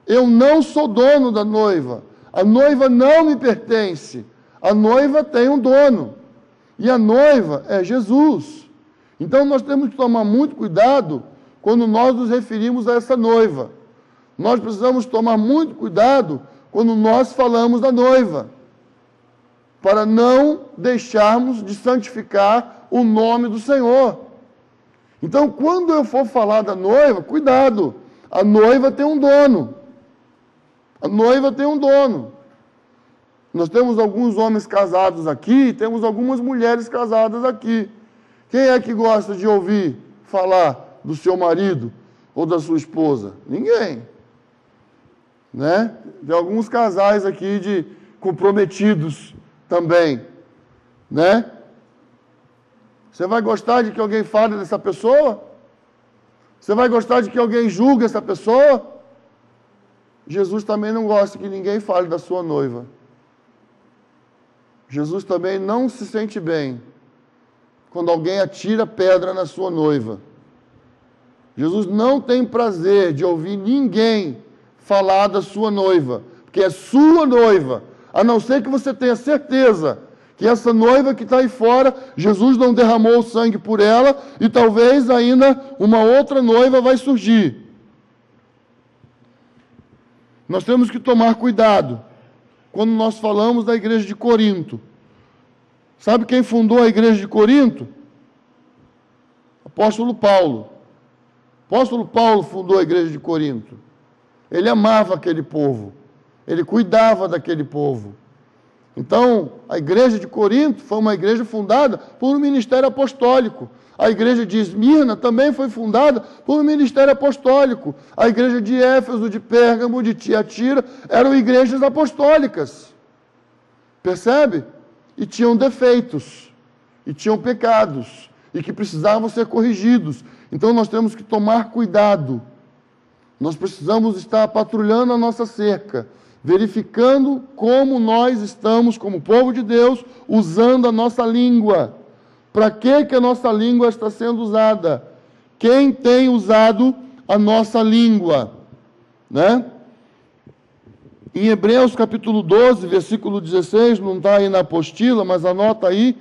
Speaker 1: eu não sou dono da noiva. A noiva não me pertence. A noiva tem um dono. E a noiva é Jesus. Então nós temos que tomar muito cuidado quando nós nos referimos a essa noiva. Nós precisamos tomar muito cuidado quando nós falamos da noiva, para não deixarmos de santificar o nome do Senhor. Então, quando eu for falar da noiva, cuidado, a noiva tem um dono. A noiva tem um dono. Nós temos alguns homens casados aqui, temos algumas mulheres casadas aqui. Quem é que gosta de ouvir falar do seu marido ou da sua esposa? Ninguém. Né? Tem alguns casais aqui de comprometidos também, né? Você vai gostar de que alguém fale dessa pessoa? Você vai gostar de que alguém julgue essa pessoa? Jesus também não gosta que ninguém fale da sua noiva. Jesus também não se sente bem quando alguém atira pedra na sua noiva. Jesus não tem prazer de ouvir ninguém falar da sua noiva, porque é sua noiva, a não ser que você tenha certeza que essa noiva que está aí fora, Jesus não derramou o sangue por ela, e talvez ainda uma outra noiva vai surgir. Nós temos que tomar cuidado quando nós falamos da igreja de Corinto. Sabe quem fundou a igreja de Corinto? Apóstolo Paulo. Apóstolo Paulo fundou a igreja de Corinto. Ele amava aquele povo, ele cuidava daquele povo. Então, a igreja de Corinto foi uma igreja fundada por um ministério apostólico. A igreja de Esmirna também foi fundada por um ministério apostólico. A igreja de Éfeso, de Pérgamo, de Tiatira, eram igrejas apostólicas. Percebe? E tinham defeitos, e tinham pecados, e que precisavam ser corrigidos. Então, nós temos que tomar cuidado. Nós precisamos estar patrulhando a nossa cerca, verificando como nós estamos, como povo de Deus, usando a nossa língua. Para que a nossa língua está sendo usada? Quem tem usado a nossa língua? Né? Em Hebreus capítulo 12, versículo 16, não está aí na apostila, mas anota aí,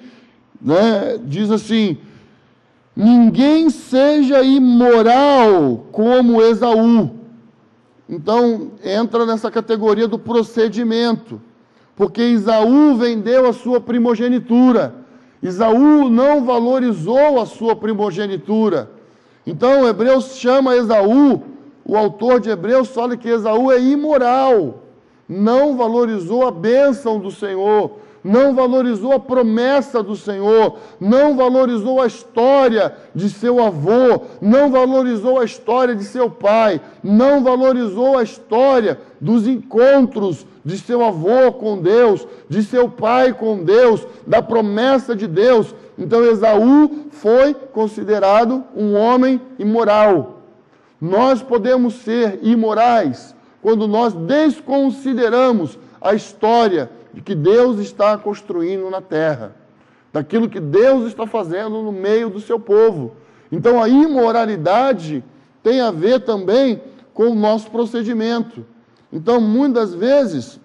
Speaker 1: né? Diz assim: ninguém seja imoral como Esaú. Então, entra nessa categoria do procedimento, porque Esaú vendeu a sua primogenitura. Esaú não valorizou a sua primogenitura. Então, Hebreus chama Esaú, o autor de Hebreus fala que Esaú é imoral, não valorizou a bênção do Senhor, não valorizou a promessa do Senhor, não valorizou a história de seu avô, não valorizou a história de seu pai, não valorizou a história dos encontros de seu avô com Deus, de seu pai com Deus, da promessa de Deus. Então Esaú foi considerado um homem imoral. Nós podemos ser imorais quando nós desconsideramos a história de que Deus está construindo na terra, daquilo que Deus está fazendo no meio do seu povo. Então a imoralidade tem a ver também com o nosso procedimento. Então, muitas vezes,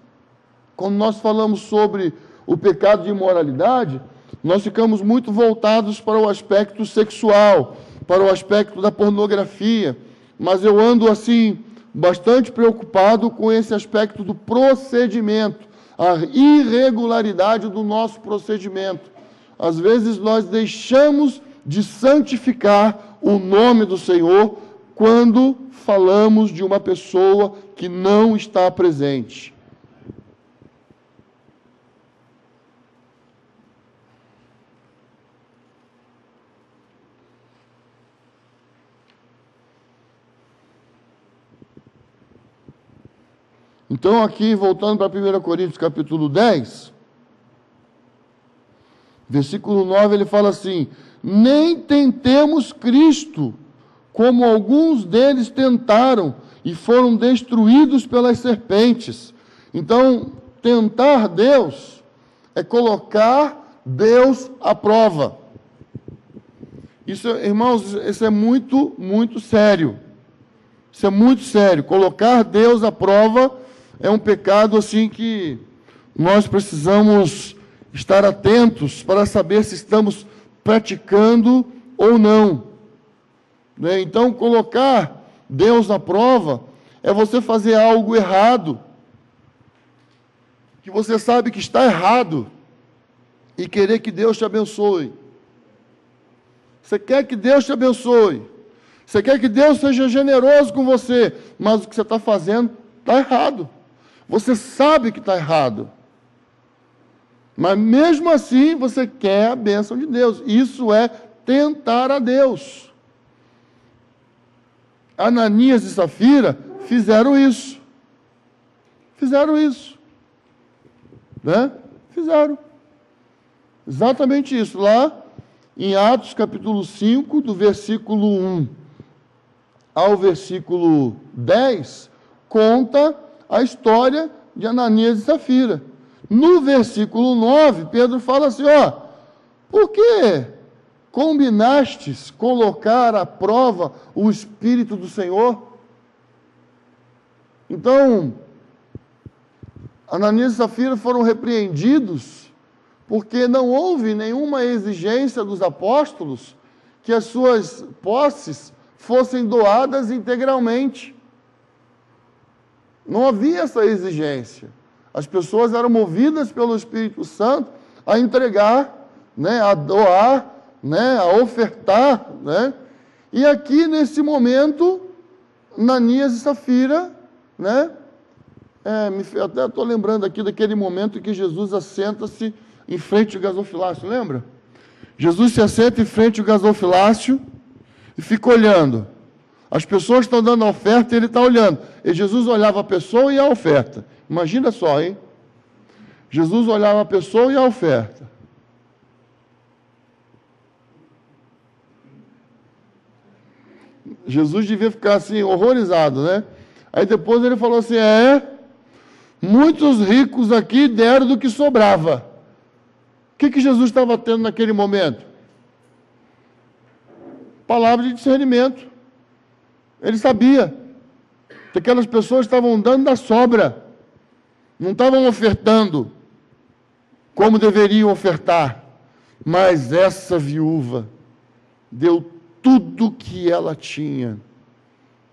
Speaker 1: quando nós falamos sobre o pecado de imoralidade, nós ficamos muito voltados para o aspecto sexual, para o aspecto da pornografia, mas eu ando assim bastante preocupado com esse aspecto do procedimento, a irregularidade do nosso procedimento. Às vezes nós deixamos de santificar o nome do Senhor quando falamos de uma pessoa que não está presente. Então, aqui, voltando para 1 Coríntios, capítulo 10, versículo 9, ele fala assim: nem tentemos Cristo, como alguns deles tentaram e foram destruídos pelas serpentes. Então, tentar Deus é colocar Deus à prova. Isso, irmãos, isso é muito, muito sério. Isso é muito sério. Colocar Deus à prova é um pecado assim que nós precisamos estar atentos para saber se estamos praticando ou não. Então, colocar Deus à prova é você fazer algo errado, que você sabe que está errado, e querer que Deus te abençoe. Você quer que Deus te abençoe, você quer que Deus seja generoso com você, mas o que você está fazendo está errado. Você sabe que está errado. Mas mesmo assim você quer a bênção de Deus. Isso é tentar a Deus. Ananias e Safira fizeram isso. Fizeram isso. Né? Fizeram. Exatamente isso. Lá em Atos capítulo 5, do versículo 1 ao versículo 10, conta a história de Ananias e Safira. No versículo 9, Pedro fala assim, por que combinastes colocar à prova o Espírito do Senhor? Então, Ananias e Safira foram repreendidos porque não houve nenhuma exigência dos apóstolos que as suas posses fossem doadas integralmente. Não havia essa exigência. As pessoas eram movidas pelo Espírito Santo a entregar, né, a doar, né, a ofertar. Né? E aqui, nesse momento, Ananias e Safira, né, até estou lembrando aqui daquele momento em que Jesus assenta-se em frente ao gasofilácio, lembra? Jesus se assenta em frente ao gasofilácio e fica olhando. As pessoas estão dando a oferta e ele está olhando. E Jesus olhava a pessoa e a oferta. Imagina só, hein? Jesus olhava a pessoa e a oferta. Jesus devia ficar assim, horrorizado, né? Aí depois ele falou assim, muitos ricos aqui deram do que sobrava. O que Jesus estava tendo naquele momento? Palavra de discernimento. Ele sabia que aquelas pessoas estavam dando da sobra, não estavam ofertando como deveriam ofertar, mas essa viúva deu tudo que ela tinha.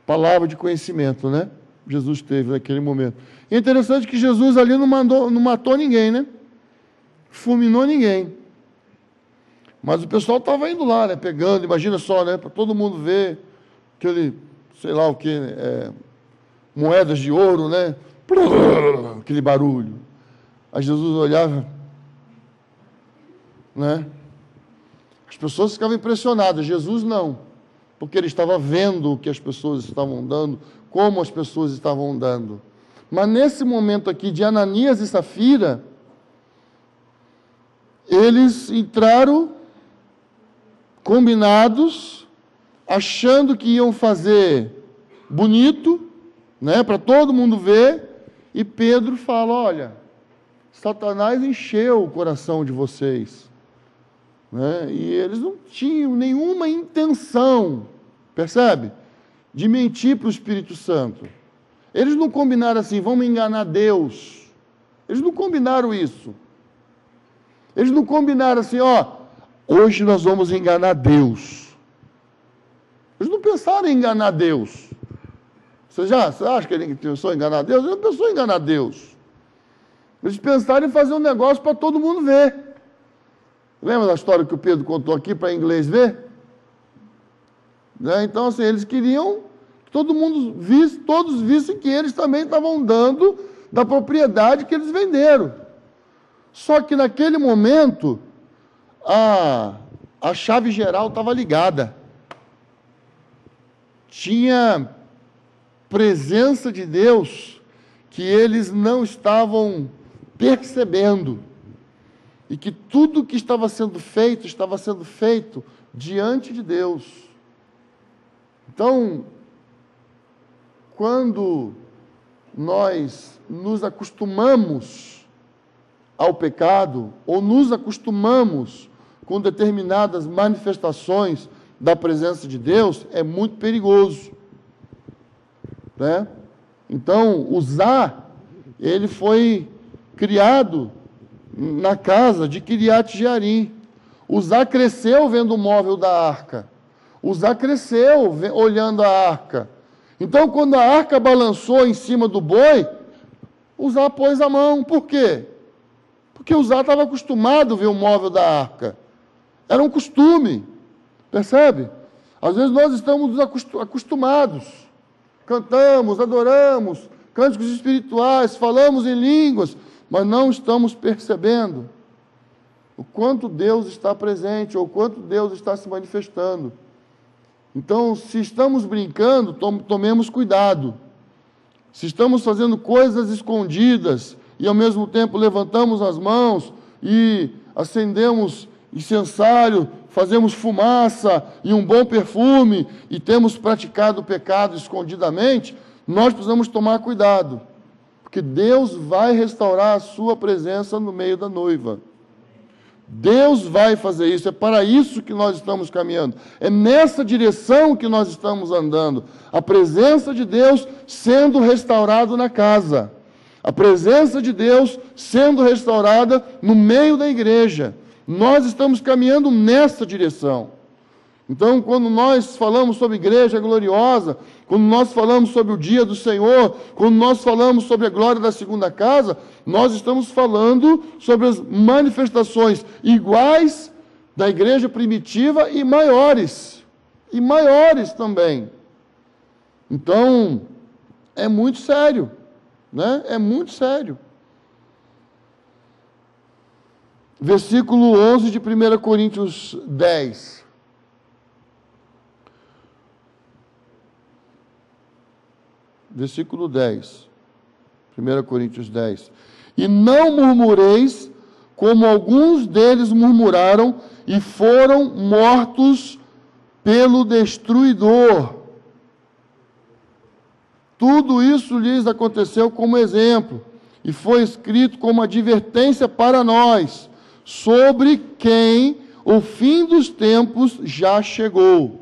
Speaker 1: Palavra de conhecimento, né? Jesus teve naquele momento. E é interessante que Jesus ali não matou ninguém, né? Fulminou ninguém. Mas o pessoal estava indo lá, né, pegando, imagina só, né, para todo mundo ver aquele, sei lá o que, moedas de ouro, né, aquele barulho. Aí Jesus olhava, né, as pessoas ficavam impressionadas, Jesus não, porque ele estava vendo o que as pessoas estavam dando, como as pessoas estavam dando. Mas nesse momento aqui de Ananias e Safira, eles entraram combinados, achando que iam fazer bonito, né, para todo mundo ver, e Pedro fala, olha, Satanás encheu o coração de vocês, né, e eles não tinham nenhuma intenção, percebe? De mentir para o Espírito Santo. Eles não combinaram assim, vamos enganar Deus. Eles não combinaram isso. Eles não combinaram assim, ó, hoje nós vamos enganar Deus. Eles não pensaram em enganar Deus. Você acha que ele pensou em enganar Deus? Ele não pensou em enganar Deus. Eles pensaram em fazer um negócio para todo mundo ver. Lembra da história que o Pedro contou aqui para inglês ver? Né? Então, assim, eles queriam que todo mundo visse, todos vissem que eles também estavam dando da propriedade que eles venderam. Só que naquele momento, a chave geral estava ligada. Tinha presença de Deus que eles não estavam percebendo. E que tudo que estava sendo feito diante de Deus. Então, quando nós nos acostumamos ao pecado, ou nos acostumamos com determinadas manifestações da presença de Deus, é muito perigoso, né? Então, Uzá, ele foi criado na casa de Quiriat Jearim. Uzá cresceu vendo o móvel da arca. Uzá cresceu olhando a arca. Então, quando a arca balançou em cima do boi, Uzá pôs a mão. Por quê? Porque Uzá estava acostumado a ver o móvel da arca. Era um costume. Percebe? Às vezes nós estamos acostumados. Cantamos, adoramos, cânticos espirituais, falamos em línguas, mas não estamos percebendo o quanto Deus está presente, ou o quanto Deus está se manifestando. Então, se estamos brincando, tomemos cuidado. Se estamos fazendo coisas escondidas, e ao mesmo tempo levantamos as mãos, e acendemos incensário, fazemos fumaça e um bom perfume, e temos praticado o pecado escondidamente, nós precisamos tomar cuidado, porque Deus vai restaurar a sua presença no meio da noiva. Deus vai fazer isso, é para isso que nós estamos caminhando, é nessa direção que nós estamos andando, a presença de Deus sendo restaurada na casa, a presença de Deus sendo restaurada no meio da igreja. Nós estamos caminhando nessa direção. Então, quando nós falamos sobre igreja gloriosa, quando nós falamos sobre o dia do Senhor, quando nós falamos sobre a glória da segunda casa, nós estamos falando sobre as manifestações iguais da igreja primitiva e maiores também. Então, é muito sério, né? É muito sério. Versículo 11 de 1 Coríntios 10. Versículo 10. 1 Coríntios 10. E não murmureis, como alguns deles murmuraram, e foram mortos pelo destruidor. Tudo isso lhes aconteceu como exemplo, e foi escrito como advertência para nós, sobre quem o fim dos tempos já chegou.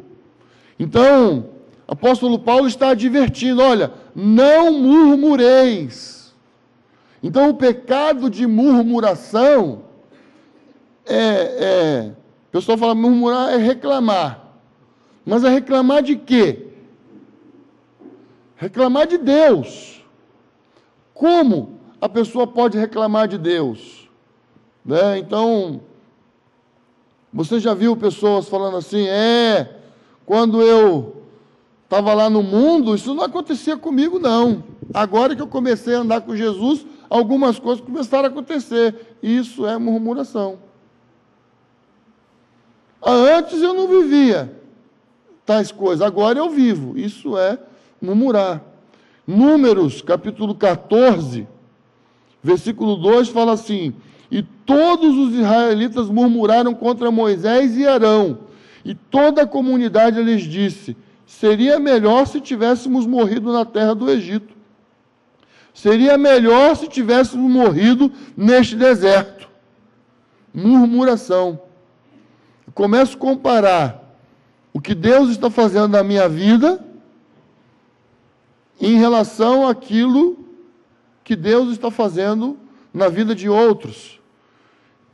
Speaker 1: Então, o apóstolo Paulo está advertindo, olha, não murmureis. Então, o pecado de murmuração o pessoal fala, murmurar é reclamar. Mas é reclamar de quê? Reclamar de Deus. Como a pessoa pode reclamar de Deus? Né? Então, Você já viu pessoas falando assim, quando eu estava lá no mundo, isso não acontecia comigo, não. Agora que eu comecei a andar com Jesus, algumas coisas começaram a acontecer. Isso é murmuração. Antes eu não vivia tais coisas, agora eu vivo. Isso é murmurar. Números, capítulo 14, versículo 2, fala assim: e todos os israelitas murmuraram contra Moisés e Arão, e toda a comunidade lhes disse: seria melhor se tivéssemos morrido na terra do Egito. Seria melhor se tivéssemos morrido neste deserto. Murmuração. Começo a comparar o que Deus está fazendo na minha vida em relação àquilo que Deus está fazendo na vida de outros.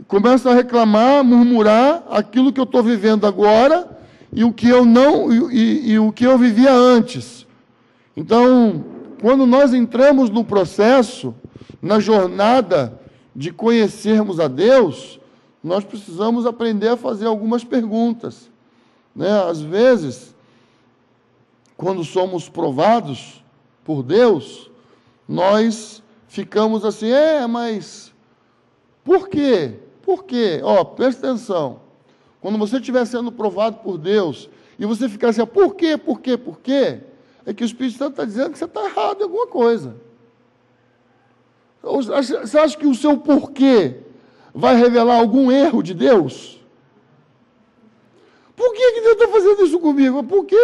Speaker 1: Começo a reclamar, murmurar aquilo que eu estou vivendo agora e o que eu não e o que eu vivia antes. Então, quando nós entramos no processo, na jornada de conhecermos a Deus, nós precisamos aprender a fazer algumas perguntas, né? Às vezes, quando somos provados por Deus, nós ficamos assim, mas por quê? Por quê? Presta atenção. Quando você estiver sendo provado por Deus, e você ficar assim, por quê? É que o Espírito Santo está dizendo que você está errado em alguma coisa. Você acha que o seu porquê vai revelar algum erro de Deus? Por que Deus está fazendo isso comigo? Por quê,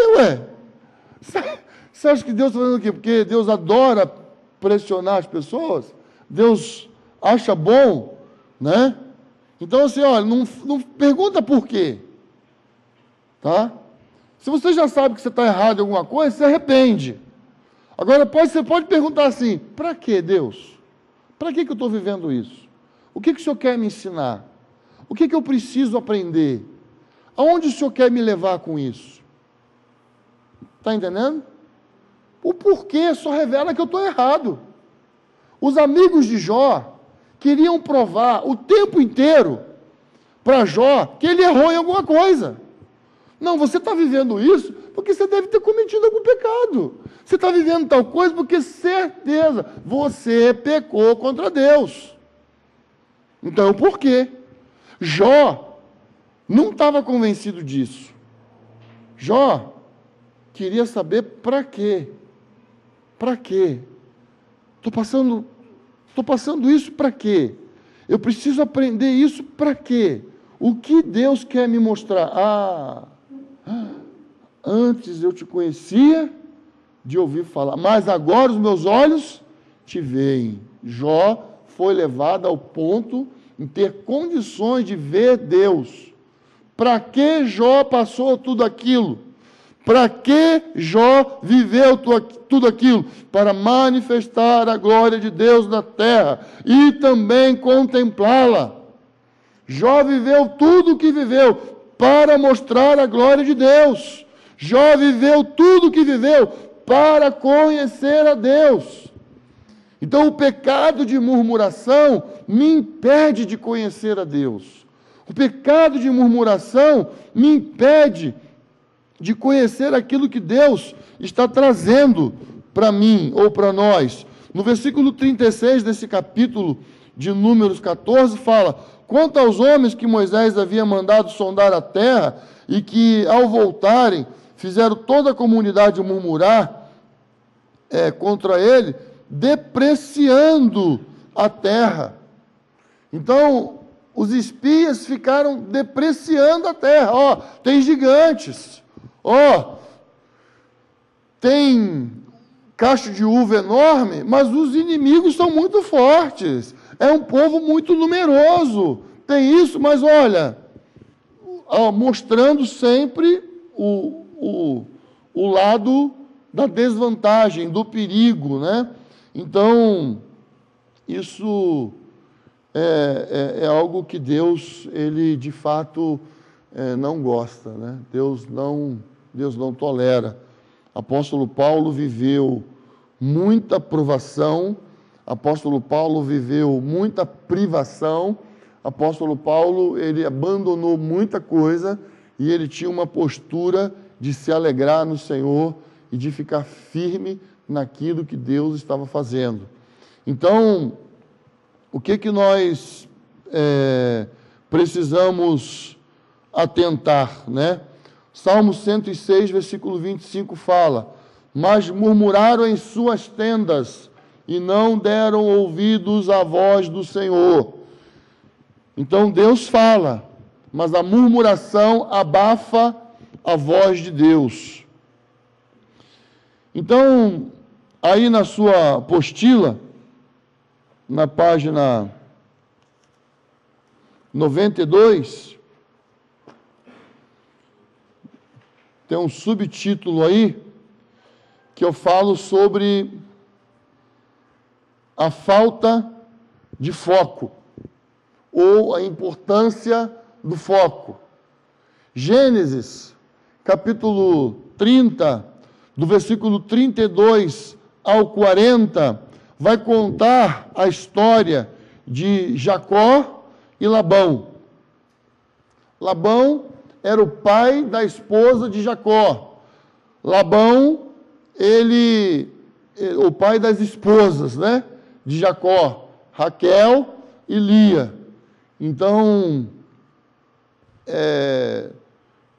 Speaker 1: Você acha que Deus está fazendo o quê? Porque Deus adora pressionar as pessoas? Deus acha bom, né? Então, assim, não pergunta por quê. Tá? Se você já sabe que você está errado em alguma coisa, se arrepende. Agora, você pode perguntar assim, para que Deus? Para que eu estou vivendo isso? O que o Senhor quer me ensinar? O que eu preciso aprender? Aonde o Senhor quer me levar com isso? Está entendendo? O porquê só revela que eu estou errado. Os amigos de Jó queriam provar o tempo inteiro para Jó que ele errou em alguma coisa. Não, você está vivendo isso porque você deve ter cometido algum pecado. Você está vivendo tal coisa porque, certeza, você pecou contra Deus. Então, por quê? Jó não estava convencido disso. Jó queria saber para quê. Para quê? Estou passando isso para quê? Eu preciso aprender isso para quê? O que Deus quer me mostrar? Antes eu te conhecia de ouvir falar, mas agora os meus olhos te veem. Jó foi levado ao ponto de ter condições de ver Deus. Para que Jó passou tudo aquilo? Para que Jó viveu tudo aquilo? Para manifestar a glória de Deus na terra e também contemplá-la. Jó viveu tudo o que viveu para mostrar a glória de Deus. Jó viveu tudo o que viveu para conhecer a Deus. Então o pecado de murmuração me impede de conhecer a Deus. O pecado de murmuração me impede de conhecer aquilo que Deus está trazendo para mim ou para nós. No versículo 36 desse capítulo de Números 14 fala: quanto aos homens que Moisés havia mandado sondar a terra e que, ao voltarem, fizeram toda a comunidade murmurar contra ele, depreciando a terra. Então, os espias ficaram depreciando a terra. Tem gigantes. Tem cacho de uva enorme, mas os inimigos são muito fortes. É um povo muito numeroso. Tem isso, mas olha, mostrando sempre o lado da desvantagem, do perigo, né? Então, isso é algo que Deus, ele de fato não gosta, né? Deus não tolera. Apóstolo Paulo viveu muita provação, apóstolo Paulo viveu muita privação, apóstolo Paulo, ele abandonou muita coisa e ele tinha uma postura de se alegrar no Senhor e de ficar firme naquilo que Deus estava fazendo. Então, o que nós precisamos atentar, né? Salmo 106, versículo 25 fala: mas murmuraram em suas tendas e não deram ouvidos à voz do Senhor. Então Deus fala, mas a murmuração abafa a voz de Deus. Então, aí na sua apostila, na página 92, tem um subtítulo aí, que eu falo sobre a falta de foco, ou a importância do foco. Gênesis, capítulo 30, do versículo 32 ao 40, vai contar a história de Jacó e Labão. Labão era o pai da esposa de Jacó. Labão, o pai das esposas, né, de Jacó, Raquel e Lia. Então,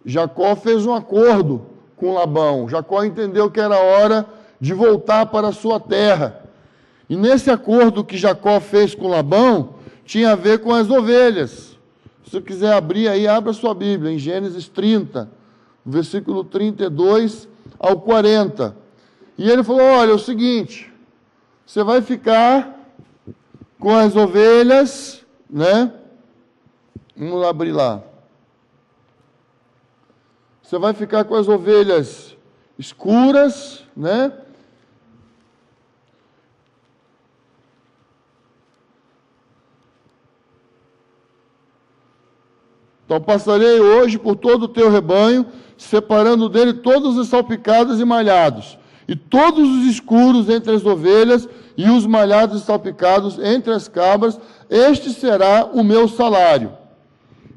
Speaker 1: Jacó fez um acordo com Labão. Jacó entendeu que era hora de voltar para a sua terra. E nesse acordo que Jacó fez com Labão, tinha a ver com as ovelhas. Se você quiser abrir aí, abra sua Bíblia, em Gênesis 30, versículo 32 ao 40. E ele falou: olha, é o seguinte, você vai ficar com as ovelhas, né? Vamos lá abrir lá. Você vai ficar com as ovelhas escuras, né? Então passarei hoje por todo o teu rebanho, separando dele todos os salpicados e malhados, e todos os escuros entre as ovelhas, e os malhados e salpicados entre as cabras. Este será o meu salário.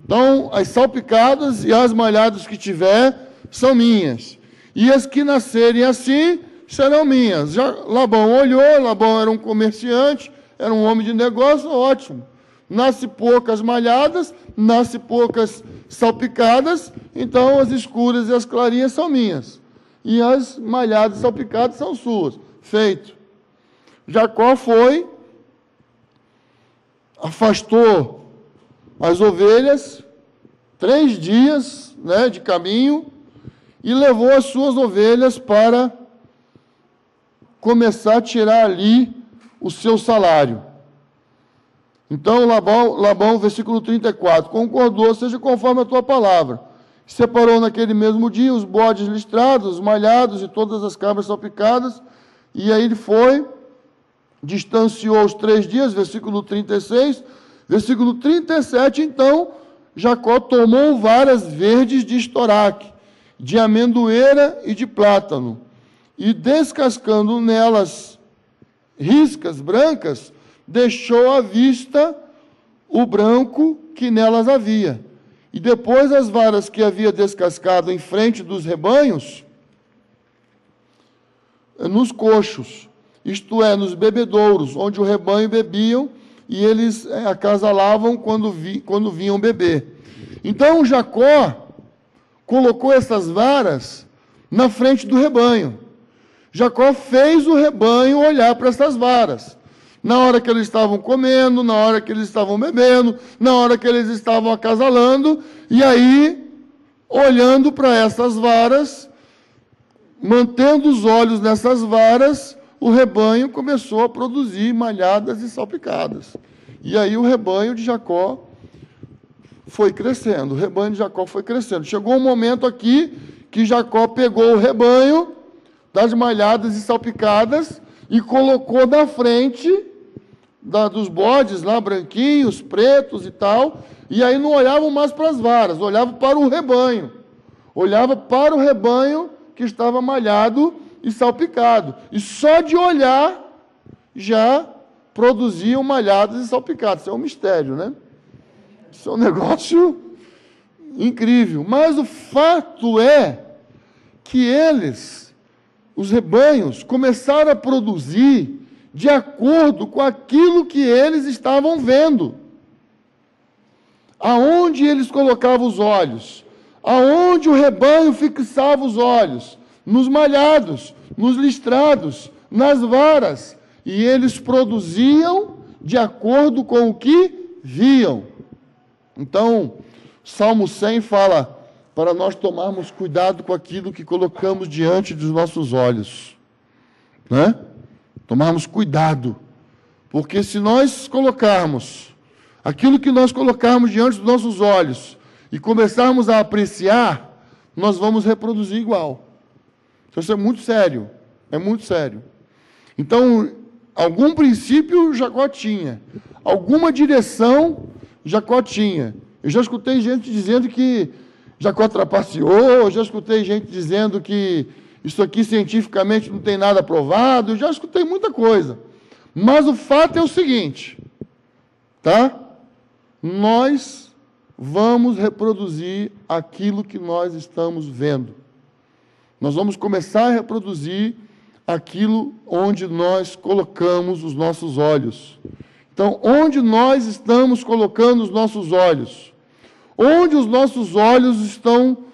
Speaker 1: Então, as salpicadas e as malhadas que tiver são minhas, e as que nascerem assim serão minhas. Já Labão olhou, Labão era um comerciante, era um homem de negócio, ótimo. Nasce poucas malhadas, nasce poucas salpicadas, então as escuras e as clarinhas são minhas. E as malhadas e salpicadas são suas. Feito. Jacó foi, afastou as ovelhas, 3 dias, né, de caminho, e levou as suas ovelhas para começar a tirar ali o seu salário. Então Labão, versículo 34, concordou, seja conforme a tua palavra. Separou naquele mesmo dia os bodes listrados, os malhados e todas as cabras salpicadas, e aí ele foi, distanciou os 3 dias, versículo 36, versículo 37, então Jacó tomou varas verdes de estoraque, de amendoeira e de plátano, e descascando nelas riscas brancas, deixou à vista o branco que nelas havia. E depois as varas que havia descascado em frente dos rebanhos, nos coxos, isto é, nos bebedouros, onde o rebanho bebiam, e eles acasalavam quando vinham beber. Então Jacó colocou essas varas na frente do rebanho. Jacó fez o rebanho olhar para essas varas. Na hora que eles estavam comendo, na hora que eles estavam bebendo, na hora que eles estavam acasalando, e aí, olhando para essas varas, mantendo os olhos nessas varas, o rebanho começou a produzir malhadas e salpicadas. E aí o rebanho de Jacó foi crescendo, o rebanho de Jacó foi crescendo. Chegou um momento aqui que Jacó pegou o rebanho das malhadas e salpicadas e colocou na frente dos bodes lá, branquinhos, pretos e tal, e aí não olhavam mais para as varas, olhavam para o rebanho. Olhava para o rebanho que estava malhado e salpicado. E só de olhar, já produziam malhados e salpicados. Isso é um mistério, né? Isso é um negócio incrível. Mas o fato é que eles, os rebanhos, começaram a produzir de acordo com aquilo que eles estavam vendo. Aonde eles colocavam os olhos, aonde o rebanho fixava os olhos, nos malhados, nos listrados, nas varas, e eles produziam de acordo com o que viam. Então, Salmo 100 fala para nós tomarmos cuidado com aquilo que colocamos diante dos nossos olhos, né? Tomarmos cuidado, porque se nós colocarmos aquilo que nós colocarmos diante dos nossos olhos e começarmos a apreciar, nós vamos reproduzir igual. Isso é muito sério, é muito sério. Então, algum princípio Jacó tinha, alguma direção Jacó tinha. Eu já escutei gente dizendo que Jacó trapaceou, já escutei gente dizendo que isso aqui cientificamente não tem nada provado, eu já escutei muita coisa. Mas o fato é o seguinte, tá? Nós vamos reproduzir aquilo que nós estamos vendo. Nós vamos começar a reproduzir aquilo onde nós colocamos os nossos olhos. Então, onde nós estamos colocando os nossos olhos? Onde os nossos olhos estão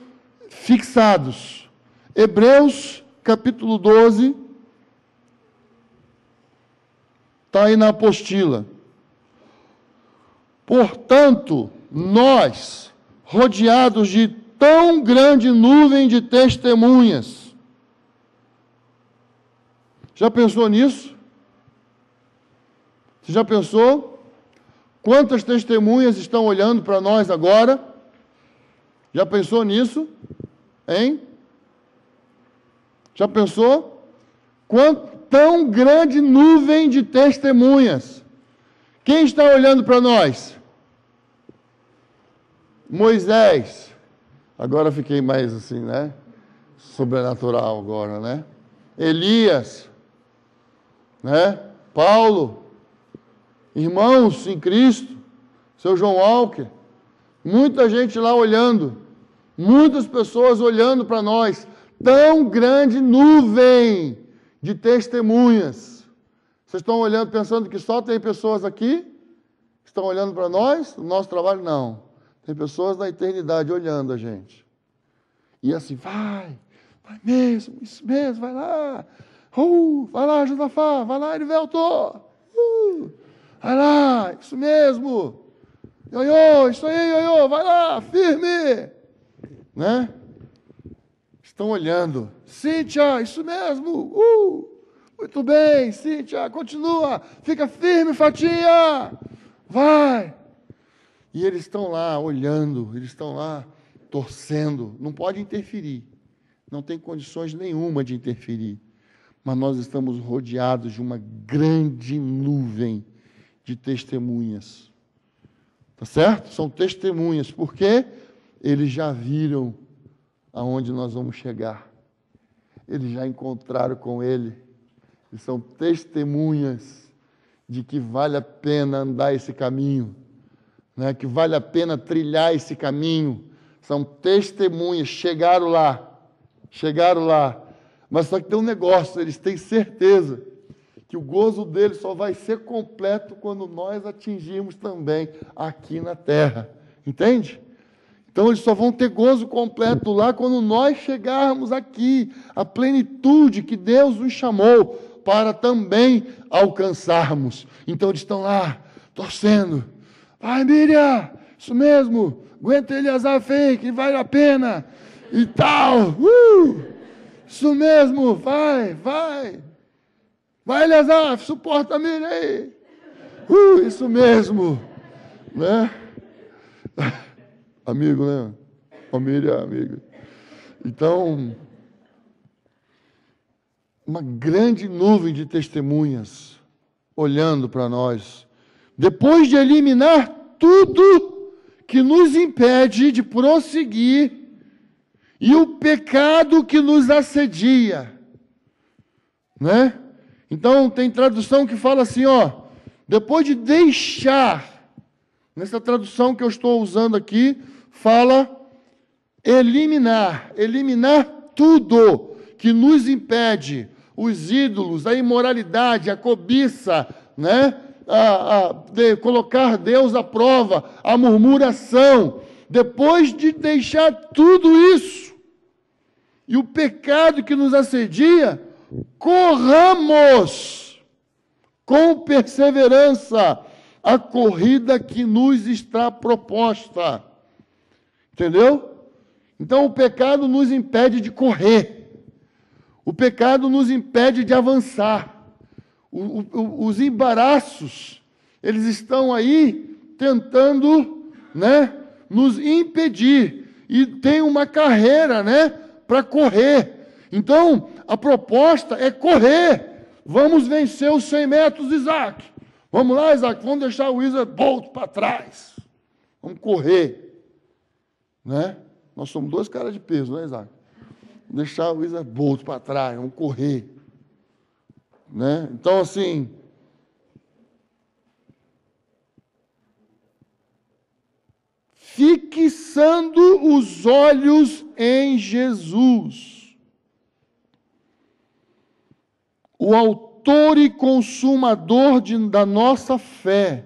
Speaker 1: fixados? Hebreus, capítulo 12, está aí na apostila. Portanto, nós, rodeados de tão grande nuvem de testemunhas. Já pensou nisso? Você já pensou? Quantas testemunhas estão olhando para nós agora? Já pensou nisso? Hein? Já pensou? Tão grande nuvem de testemunhas. Quem está olhando para nós? Moisés. Agora fiquei mais assim, né? Sobrenatural agora, né? Elias, né? Paulo, irmãos em Cristo, seu João Walker, muita gente lá olhando, muitas pessoas olhando para nós, tão grande nuvem de testemunhas. Vocês estão olhando pensando que só tem pessoas aqui que estão olhando para nós, o nosso trabalho? Não. Tem pessoas na eternidade olhando a gente. E assim, vai mesmo, isso mesmo, vai lá. Vai lá, Josafá, vai lá, Erivelto. Vai lá, isso mesmo. Ioiô, isso aí, ioiô, vai lá, firme. Né? Estão olhando. Cíntia, isso mesmo. Muito bem, Cíntia, continua. Fica firme, Fatinha. Vai. E eles estão lá olhando, eles estão lá torcendo. Não pode interferir. Não tem condições nenhuma de interferir. Mas nós estamos rodeados de uma grande nuvem de testemunhas. Tá certo? São testemunhas, porque eles já viram aonde nós vamos chegar. Eles já encontraram com Ele. Eles são testemunhas de que vale a pena andar esse caminho, né? Que vale a pena trilhar esse caminho. São testemunhas, chegaram lá. Mas só que tem um negócio, eles têm certeza que o gozo deles só vai ser completo quando nós atingirmos também aqui na terra. Entende? Então eles só vão ter gozo completo lá quando nós chegarmos aqui, a plenitude que Deus nos chamou para também alcançarmos. Então eles estão lá, torcendo. Vai, Miriam, isso mesmo, aguenta Eleazar aí, que vale a pena, e tal. Isso mesmo, vai. Vai, Eleazar, suporta a Miriam aí. Isso mesmo. Né? Amigo, né? A Miriam, amiga. Então, uma grande nuvem de testemunhas olhando para nós. Depois de eliminar tudo que nos impede de prosseguir e o pecado que nos assedia, né? Então, tem tradução que fala assim, ó, depois de deixar Nessa tradução que eu estou usando aqui, fala eliminar tudo que nos impede, os ídolos, a imoralidade, a cobiça, né? De colocar Deus à prova, a murmuração. Depois de deixar tudo isso, e o pecado que nos assedia, corramos com perseverança a corrida que nos está proposta. Entendeu? Então o pecado nos impede de correr. O pecado nos impede de avançar. Os embaraços, eles estão aí tentando, né, nos impedir. E tem uma carreira, né, para correr. Então, a proposta é correr. Vamos vencer os 100 metros, Isaac. Vamos lá, Isaac, vamos deixar o Isa Bolt para trás. Vamos correr. Né? Nós somos 2 caras de peso, né, Isaac? Vamos deixar o Isa Bolt para trás, vamos correr. Né? Então, assim, fixando os olhos em Jesus, o autor e consumador da nossa fé,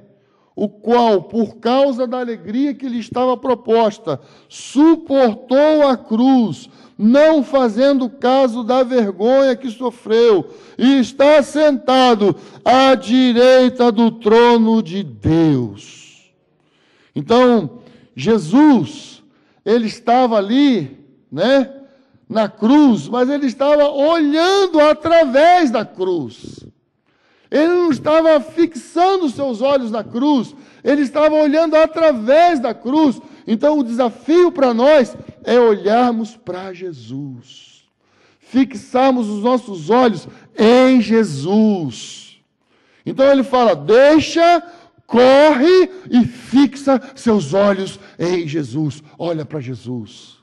Speaker 1: o qual, por causa da alegria que lhe estava proposta, suportou a cruz, não fazendo caso da vergonha que sofreu, e está sentado à direita do trono de Deus. Então, Jesus, ele estava ali, né, na cruz, mas ele estava olhando através da cruz. Ele não estava fixando seus olhos na cruz, ele estava olhando através da cruz. Então o desafio para nós é olharmos para Jesus, fixarmos os nossos olhos em Jesus. Então ele fala, deixa, corre e fixa seus olhos em Jesus. Olha para Jesus.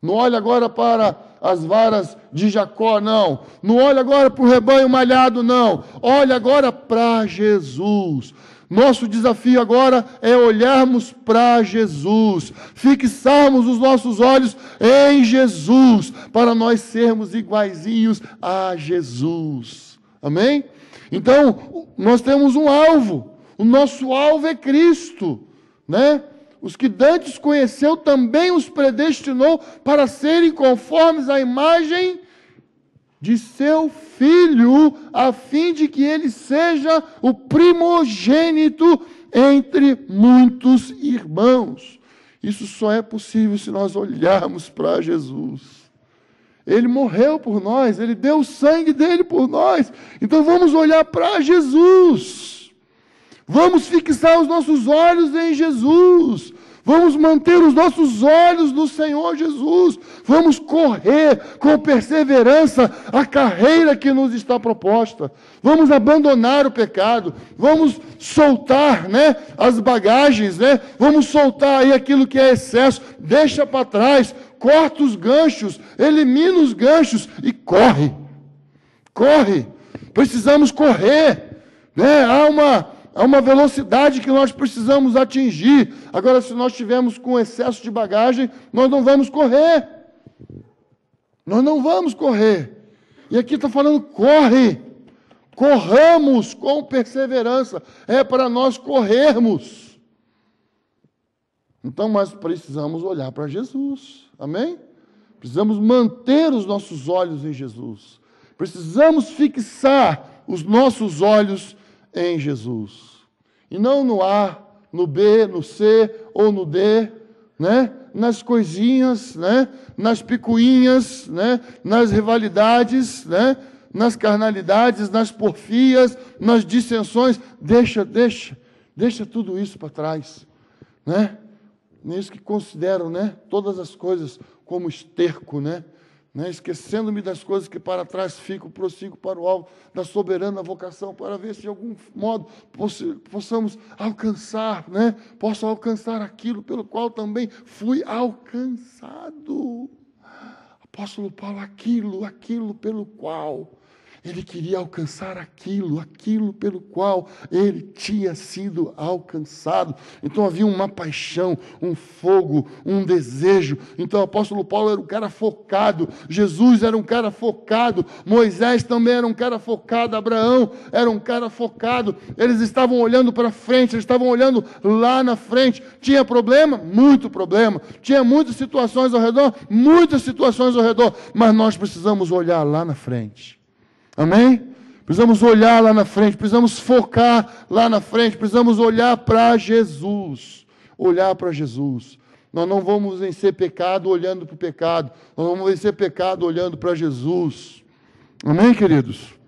Speaker 1: Não olha agora para as varas de Jacó, não. Não olha agora para o rebanho malhado, não. Olha agora para Jesus. Nosso desafio agora é olharmos para Jesus, fixarmos os nossos olhos em Jesus, para nós sermos iguaizinhos a Jesus. Amém? Então, nós temos um alvo. O nosso alvo é Cristo, né? Os que dantes conheceu também os predestinou para serem conformes à imagem de seu Filho, a fim de que ele seja o primogênito entre muitos irmãos. Isso só é possível se nós olharmos para Jesus. Ele morreu por nós, ele deu o sangue dele por nós. Então vamos olhar para Jesus. Vamos fixar os nossos olhos em Jesus. Vamos manter os nossos olhos no Senhor Jesus. Vamos correr com perseverança a carreira que nos está proposta. Vamos abandonar o pecado. Vamos soltar, né, as bagagens, né? Vamos soltar aí aquilo que é excesso. Deixa para trás. Corta os ganchos. Elimina os ganchos e corre. Corre. Precisamos correr. Né? Há uma velocidade que nós precisamos atingir. Agora, se nós estivermos com excesso de bagagem, nós não vamos correr. Nós não vamos correr. E aqui está falando, corre. Corramos com perseverança. É para nós corrermos. Então, nós precisamos olhar para Jesus. Amém? Precisamos manter os nossos olhos em Jesus. Precisamos fixar os nossos olhos em Jesus. E não no A, no B, no C ou no D, né? Nas coisinhas, né? Nas picuinhas, né? Nas rivalidades, né? Nas carnalidades, nas porfias, nas dissensões. Deixa tudo isso para trás, né? Nisso que consideram, né, todas as coisas como esterco, né? Esquecendo-me das coisas que para trás ficam, prossigo para o alvo da soberana vocação, para ver se de algum modo possamos alcançar, né? Posso alcançar aquilo pelo qual também fui alcançado. Apóstolo Paulo, aquilo pelo qual. Ele queria alcançar aquilo pelo qual ele tinha sido alcançado. Então havia uma paixão, um fogo, um desejo. Então o apóstolo Paulo era um cara focado, Jesus era um cara focado, Moisés também era um cara focado, Abraão era um cara focado. Eles estavam olhando para frente, eles estavam olhando lá na frente. Tinha problema? Muito problema. Tinha muitas situações ao redor? Muitas situações ao redor. Mas nós precisamos olhar lá na frente. Amém? Precisamos olhar lá na frente, precisamos focar lá na frente, precisamos olhar para Jesus. Olhar para Jesus. Nós não vamos vencer pecado olhando para o pecado, nós vamos vencer pecado olhando para Jesus. Amém, queridos?